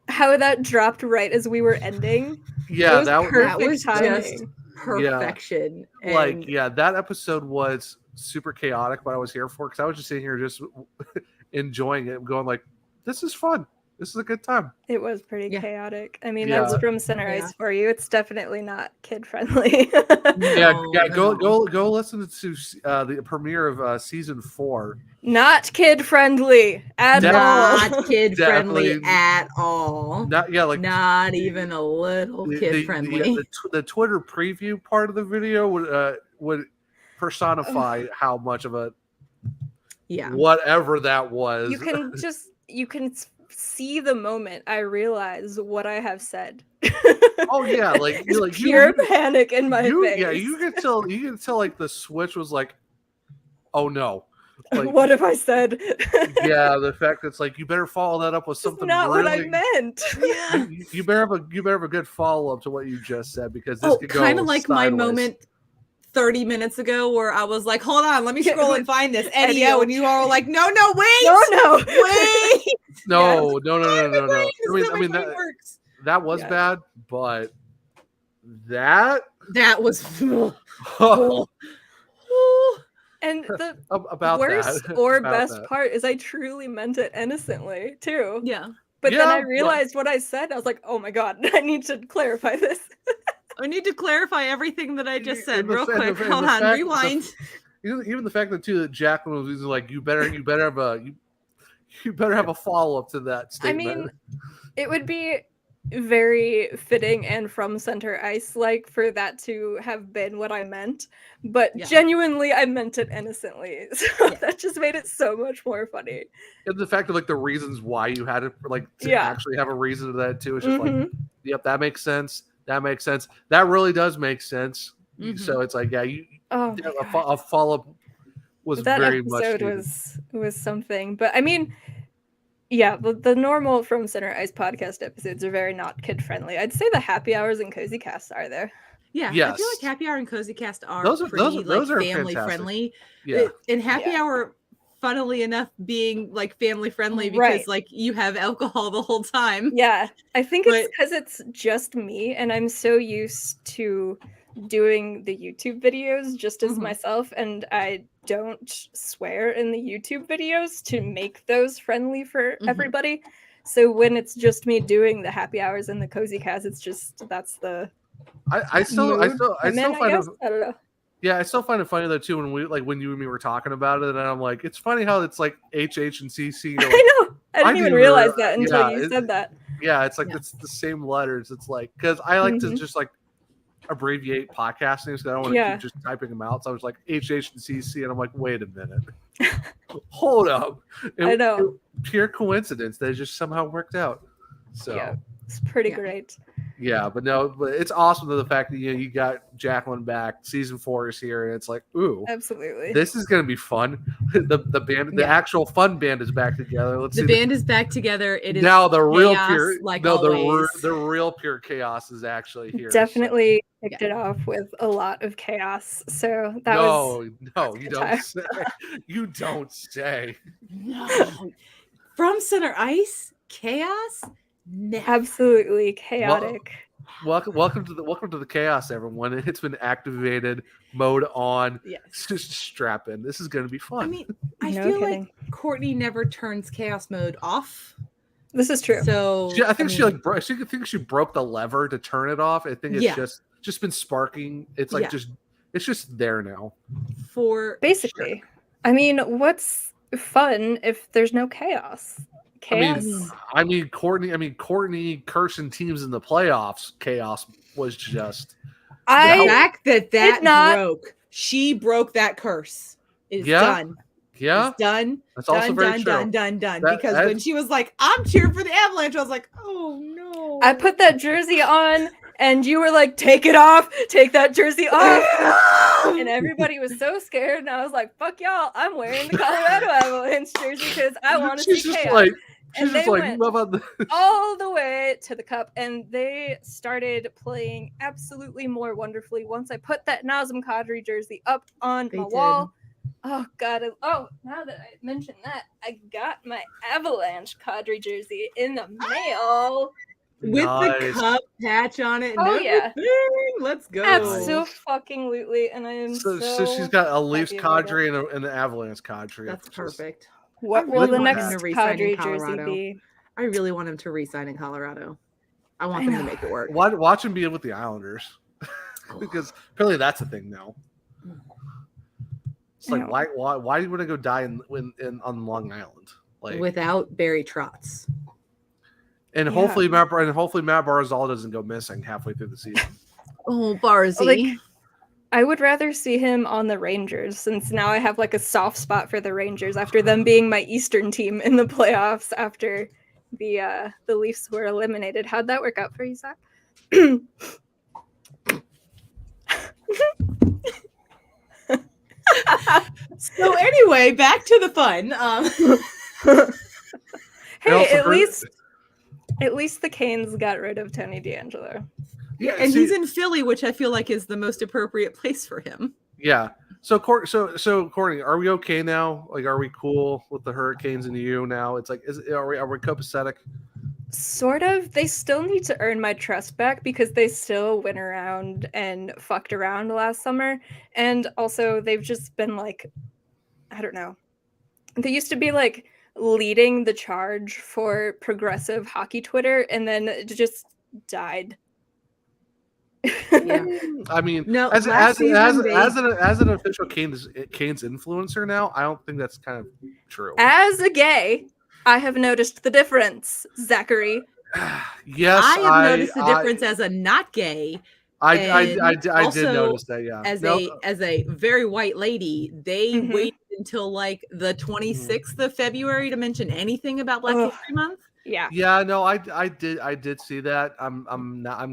how that dropped right as we were ending. Yeah, that was timing. Just perfection. Yeah. That episode was super chaotic, but I was here for because I was just sitting here just enjoying it, going like, "This is fun. This is a good time." It was pretty chaotic. I mean, that's From Center Ice for you. It's definitely not kid friendly. Go listen to the premiere of season 4. Not kid friendly at all. Not kid friendly at all. Not even a little kid friendly. The Twitter preview part of the video would personify how much of a whatever that was. You can see the moment I realize what I have said. Oh yeah, like pure panic in my face. Yeah, you can tell like the switch was like, oh no. Like, what have I said? Yeah, the fact that's like you better follow that up with something. That's not really, what I meant. Yeah, you better have a good follow up to what you just said because this could go kind of like sideways. My moment 30 minutes ago where I was like, hold on, let me scroll and find this Eddie O, and you all were like, no, wait, wait, no. I mean that was bad, but that was. And the about worst that. or best part is I truly meant it innocently too. Yeah. But then I realized what I said. I was like, oh my God, I need to clarify this. I need to clarify everything that I just said real quick. Hold on, rewind. Even the fact that Jacqueline was like, you better have a follow up to that statement. I mean, it would be very fitting and From Center Ice like for that to have been what I meant, but genuinely I meant it innocently, so that just made it so much more funny. And the fact of like the reasons why you had it to actually have a reason to that too, it's just like, yep, that makes sense, that really does make sense. So it's like a follow-up was that very episode much was something. But I mean, yeah, the normal From Center Ice podcast episodes are very not kid friendly. I'd say the happy hours and cozy casts are there. Yeah, yes. I feel like happy hour and cozy cast are those pretty are family fantastic. friendly. Yeah, and happy hour, funnily enough, being like family friendly because like you have alcohol the whole time. Yeah, I think it's because it's just me, and I'm so used to doing the YouTube videos just as myself, and I don't swear in the YouTube videos to make those friendly for everybody. So when it's just me doing the happy hours and the cozy cast, it's just that's the I still find it. I don't know. Yeah, I still find it funny though too when you and me were talking about it, and I'm like, it's funny how it's like HH and CC. Like, I know. I didn't even realize that until you said that. Yeah, it's like it's the same letters. It's like because I like to just like abbreviate podcast names because I don't want to keep just typing them out. So I was like HH and CC, and I'm like, wait a minute, hold up. I know. Pure coincidence that it just somehow worked out. So yeah, it's pretty great. Yeah, but it's awesome that the fact that you got Jacqueline back. Season 4 is here, and it's like, ooh, absolutely, this is gonna be fun. The band, the actual fun band is back together. The band is back together. It is now the real chaos, pure, like the real pure chaos is actually here. Definitely kicked it off with a lot of chaos. So that was you don't say. You don't say. No, From Center Ice chaos. No. Absolutely chaotic. Welcome to the chaos, everyone. It's been activated, mode on. Yes. Just strap in. This is going to be fun. I mean, I feel like Courtney never turns chaos mode off. This is true. So I think she broke the lever to turn it off. I think it's just been sparking. It's like just It's just there now. For Basically. sure. I mean, what's fun if there's no chaos? Chaos. I mean, Courtney cursing teams in the playoffs. Chaos was just The fact that did not- broke. She broke that curse. It's Yeah. done. yeah. It's done. That's also very true. Done. That- Because when she was like, I'm cheering for the Avalanche, I was like, oh no. I put that jersey on and you were like, take it off, take that jersey off. And everybody was so scared. And I was like, fuck y'all, I'm wearing the Colorado Avalanche jersey because I want to see She's just chaos. like, And she's just they like, went what about the all the way to the cup, and they started playing absolutely more wonderfully once I put that Nazem Kadri jersey up on They my did. wall. Oh god! Now that I mentioned that, I got my Avalanche Kadri jersey in the mail. With the Nice. cup patch on it and Oh, yeah. everything. Let's go. Absolutely, and I am So so. she's got a Leafs happy about cadre and an Avalanche cadre. That's which is- perfect. What I will really the want next him to re-sign in Kadri jersey Colorado. be? I really want him to re-sign in Colorado. I want I them to know. make it work. Watch him be with the Islanders. Because apparently that's a thing now. It's I like know. why do you want to go die on Long Island? Like Without Barry Trotz. and Yeah. hopefully Matt Barzal doesn't go missing halfway through the season. Oh, Barzy. Like, I would rather see him on the Rangers, since now I have like a soft spot for the Rangers after them being my Eastern team in the playoffs after the Leafs were eliminated. How'd that work out for you, Zach? So anyway, back to the fun. Hey, also at least the Canes got rid of Tony D'Angelo. Yeah, and he's in Philly, which I feel like is the most appropriate place for him. Yeah. So Courtney, are we okay now? Like, are we cool with the Hurricanes and you now? It's like, are we copacetic? Sort of. They still need to earn my trust back because they still went around and fucked around last summer. And also, they've just been like, I don't know. They used to be like leading the charge for progressive hockey Twitter, and then it just died. Yeah. I mean, No, as last season an official Canes influencer now, I don't think that's kind of true. As a gay, I have noticed the difference, Zachary. Yes, I have noticed the difference as a not gay. I And did also, notice that. Yeah, As a very white lady, they Mhm. waited until like the 26th of February to mention anything about Black Ugh. History Month. Yeah. yeah, no, I did see that. I'm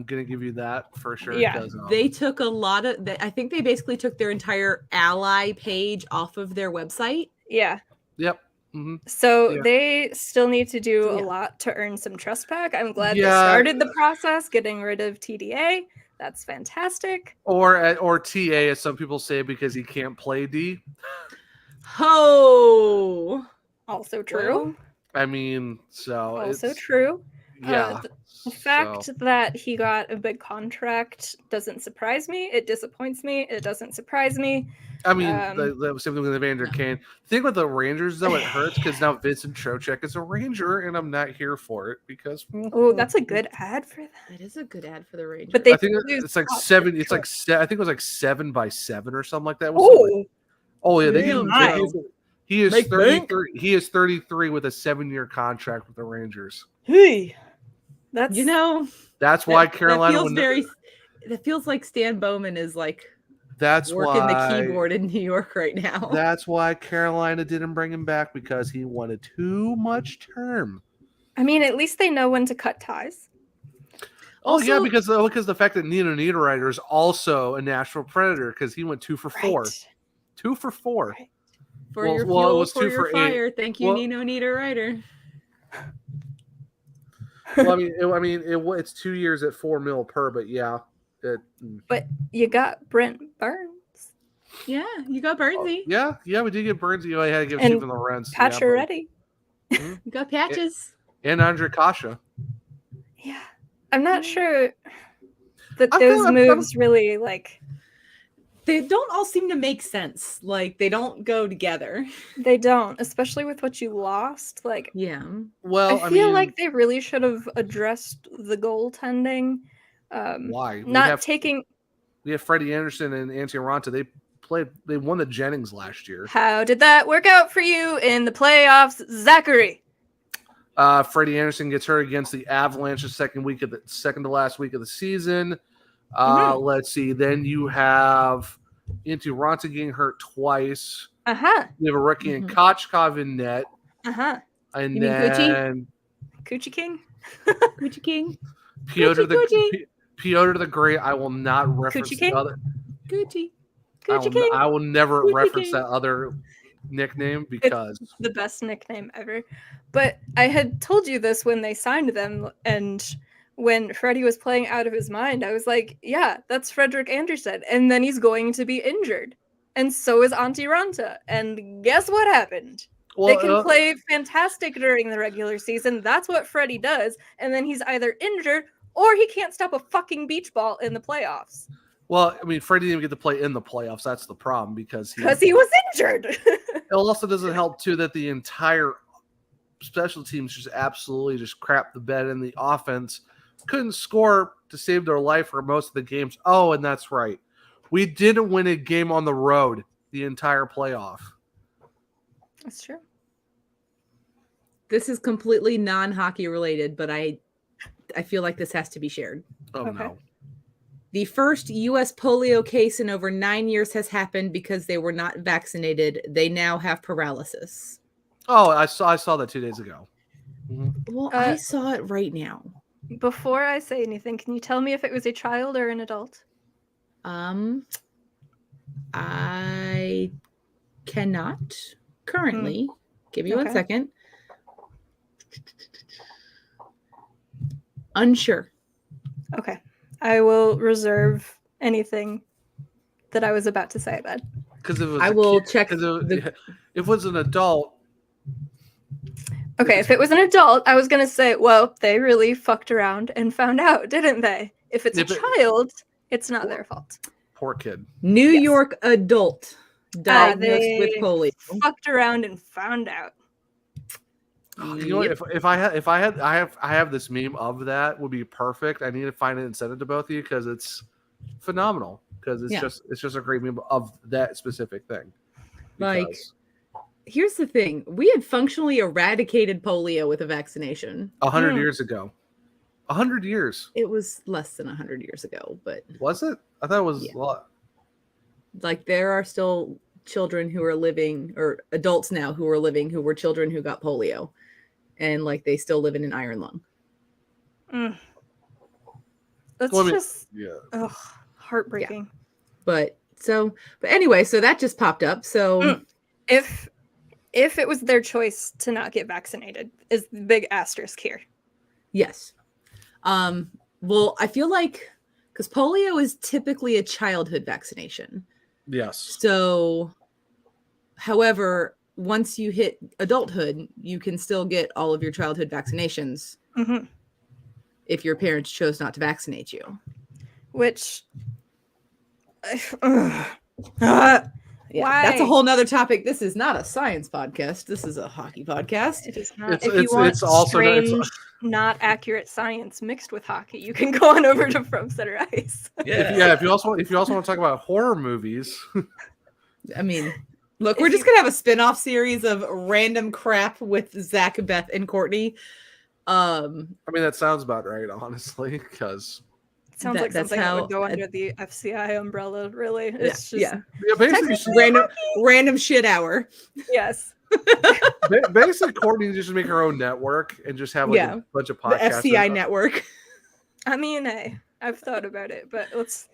gonna give you that for sure. Yeah. 'Cause, They took a lot of. I think they basically took their entire ally page off of their website. Yeah. Yep. Mm-hmm. So Yeah. they still need to do Yeah. a lot to earn some trust back. I'm glad they Yeah. started the process, getting rid of TDA. That's fantastic. Or TA, as some people say, because he can't play D. Ho! Also true. I mean, so Also it's, true. Yeah. The fact so- that he got a big contract doesn't surprise me. It disappoints me. It doesn't surprise me. I mean, Um, the same thing with Evander Kane. The thing with the Rangers, though, it hurts because now Vincent Trocheck is a Ranger, and I'm not here for it because. Oh, that's a good ad for that. That is a good ad for the Rangers. But they I think lose it's like top 7. for It's like I think it was like 7x7 or something like that. Oh, Oh yeah, Damn, nice. he is Make 33. He is 33 with a 7-year contract with the Rangers. hey, that's That's why that Carolina. feels would- very. That feels like Stan Bowman is like That's working why the keyboard in New York right now. That's why Carolina didn't bring him back because he wanted too much term. I mean, at least they know when to cut ties. Oh yeah, Also- because the fact that Nino Niederreiter is also a Nashville Predator because he went 2 for 4. Right. 2 for 4. For Well- your well, it fuel, was for 2 your for 8. fire. Thank you, Well- Nino Niederreiter. Well, it's 2 years at $4 million per, but yeah. But you got Brent Burns, Yeah, you got Bernsey. Yeah, we did get Burns. You had to give And Stephen Lorenz. Yeah, Pacioretty. You got Patches. and Andre Kasha. Yeah, I'm not sure that I feel those like- moves really like. They don't all seem to make sense. Like they don't go together. They don't, especially with what you lost. Like, Yeah. Well, I feel like they really should have addressed the goaltending. why? Not taking. We have Freddie Anderson and Antti Raanta. They won the Jennings last year. How did that work out for you in the playoffs, Zachary? Freddie Anderson gets hurt against the Avalanche the second to last week of the season. Let's see. Then you have Antti Raanta getting hurt twice. You have a rookie in Kochkov in net. And you then Coochie King? Coochie King? Piotr the Great. I will not reference Coochie King? the other. Coochie. I will never Coochie reference King. that other nickname because it's the best nickname ever. But I had told you this when they signed them, and when Freddie was playing out of his mind, I was like, yeah, that's Frederik Andersen, and then he's going to be injured. And so is Antti Raanta. And guess what happened? They can play fantastic during the regular season. That's what Freddie does. And then he's either injured or he can't stop a fucking beach ball in the playoffs. Well, I mean, Freddie didn't even get to play in the playoffs. That's the problem because he was injured. It also doesn't help, too, that the entire special teams just absolutely just crap the bed, and the offense couldn't score to save their life for most of the games. Oh, and that's right. We didn't win a game on the road the entire playoff. That's true. This is completely non-hockey related, but I feel like this has to be shared. Oh, Okay. no. The first U.S. polio case in over 9 years has happened because they were not vaccinated. They now have paralysis. Oh, I saw that 2 days ago. Well, I saw it right now. Before I say anything, can you tell me if it was a child or an adult? I cannot currently. Give me 1 second. Unsure. Okay. I will reserve anything that I was about to say then. Because it was I will kid, check. If it was an adult. Okay, if it was an adult, I was going to say, well, they really fucked around and found out, didn't they? If it's a child, it's not their fault. Poor kid. New York adult diagnosed with polio. Fucked around and found out. You know, if I have this meme of that would be perfect. I need to find it and send it to both of you because it's phenomenal. Because it's just a great meme of that specific thing. Like, here's the thing: we had functionally eradicated polio with a vaccination 100 years ago. 100 years. It was less than 100 years ago, but was it? I thought it was a lot. Like, there are still children who are living, or adults now who are living, who were children who got polio. And like they still live in an iron lung. That's heartbreaking. Yeah. But anyway, so that just popped up. So if it was their choice to not get vaccinated, is the big asterisk here. Yes. Well, I feel like because polio is typically a childhood vaccination. Yes. So, however, once you hit adulthood, you can still get all of your childhood vaccinations if your parents chose not to vaccinate you. Which, yeah, why? That's a whole nother topic. This is not a science podcast. This is a hockey podcast. It is not. If you want strange, not accurate science mixed with hockey, you can go on over to From Center Ice. If you also want to talk about horror movies, I mean. Look, we're just going to have a spin-off series of random crap with Zach, Beth, and Courtney. I mean, that sounds about right, honestly, because... It sounds like something that would go under the FCI umbrella, really. It's basically random shit hour. Yes. Basically, Courtney just make her own network and just have a bunch of podcasts. The FCI network. I mean, I've thought about it, but let's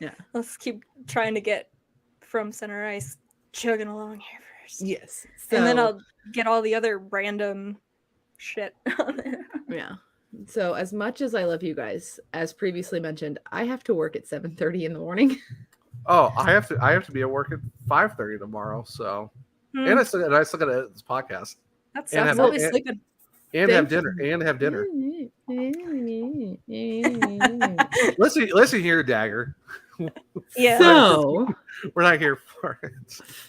keep trying to get From Center Ice chugging along here first. Yes. And then I'll get all the other random shit on there. Yeah. So as much as I love you guys, as previously mentioned, I have to work at 7:30 in the morning. Oh, I have to be at work at 5:30 tomorrow. So, and I still got to edit this podcast. That sounds really sleeping. And have dinner. Listen here, Dagger. Yeah. So we're not here for it.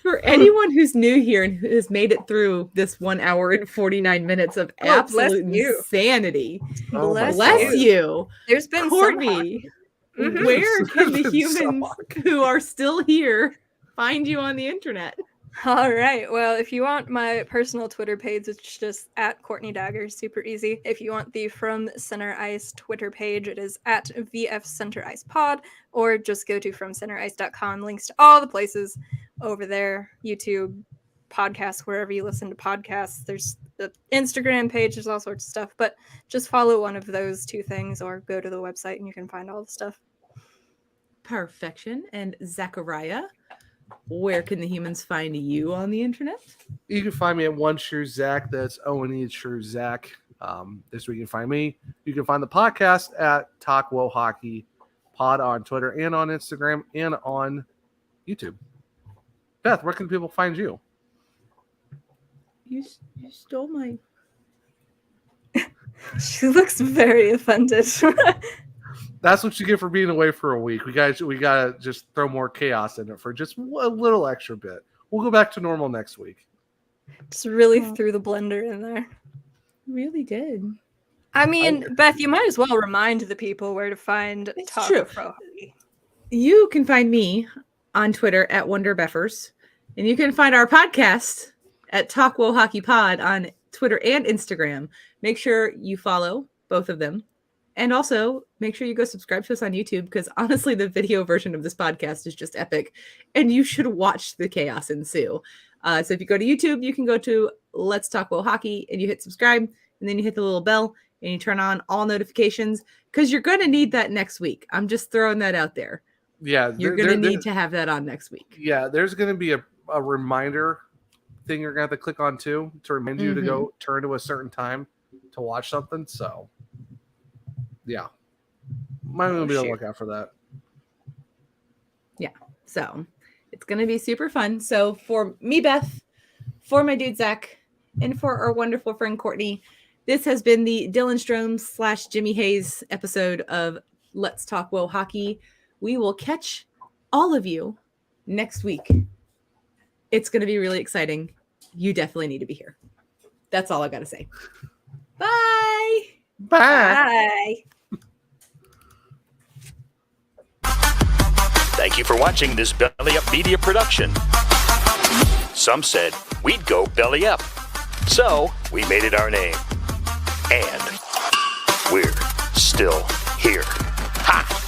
For anyone who's new here and who has made it through this 1 hour and 49 minutes of absolute insanity, bless you. There's been Courtney. Where can the So humans who are still here find you on the internet? All right. Well, if you want my personal Twitter page, it's just at Courtney Dagger. Super easy. If you want the From Center Ice Twitter page, it is at VF Center Ice Pod, or just go to FromCenterIce.com. Links to all the places over there. YouTube, podcasts, wherever you listen to podcasts. There's the Instagram page. There's all sorts of stuff. But just follow one of those two things, or go to the website and you can find all the stuff. Perfection. And Zachariah, where can the humans find you on the internet? You can find me at One True Zach. That's O-N-E True Zach. This week you can find me. You can find the podcast at Talk Wo Hockey Pod on Twitter and on Instagram and on YouTube. Beth, where can people find you? You stole my... She looks very offended. That's what you get for being away for a week. We gotta just throw more chaos in it for just a little extra bit. We'll go back to normal next week. Just really threw the blender in there. Really did. I mean, Beth, you might as well remind the people where to find Talk true. Pro Hockey. You can find me on Twitter at WonderBeffers, and you can find our podcast at Talk Wo Hockey Pod on Twitter and Instagram. Make sure you follow both of them. And also, make sure you go subscribe to us on YouTube, because honestly, the video version of this podcast is just epic, and you should watch the chaos ensue. So if you go to YouTube, you can go to Let's Talk Wo Hockey, and you hit subscribe, and then you hit the little bell, and you turn on all notifications, because you're going to need that next week. I'm just throwing that out there. Yeah. You're going to need to have that on next week. Yeah, there's going to be a reminder thing you're going to have to click on, too, to remind you to go turn to a certain time to watch something, so... Yeah. Might want to be on the lookout for that. Yeah. So it's going to be super fun. So for me, Beth, for my dude, Zach, and for our wonderful friend, Courtney, this has been the Dylan Strome / Jimmy Hayes episode of Let's Talk Wo Hockey. We will catch all of you next week. It's going to be really exciting. You definitely need to be here. That's all I got to say. Bye. Bye. Bye. Thank you for watching this Belly Up Media production. Some said we'd go belly up, so we made it our name. And we're still here. Ha!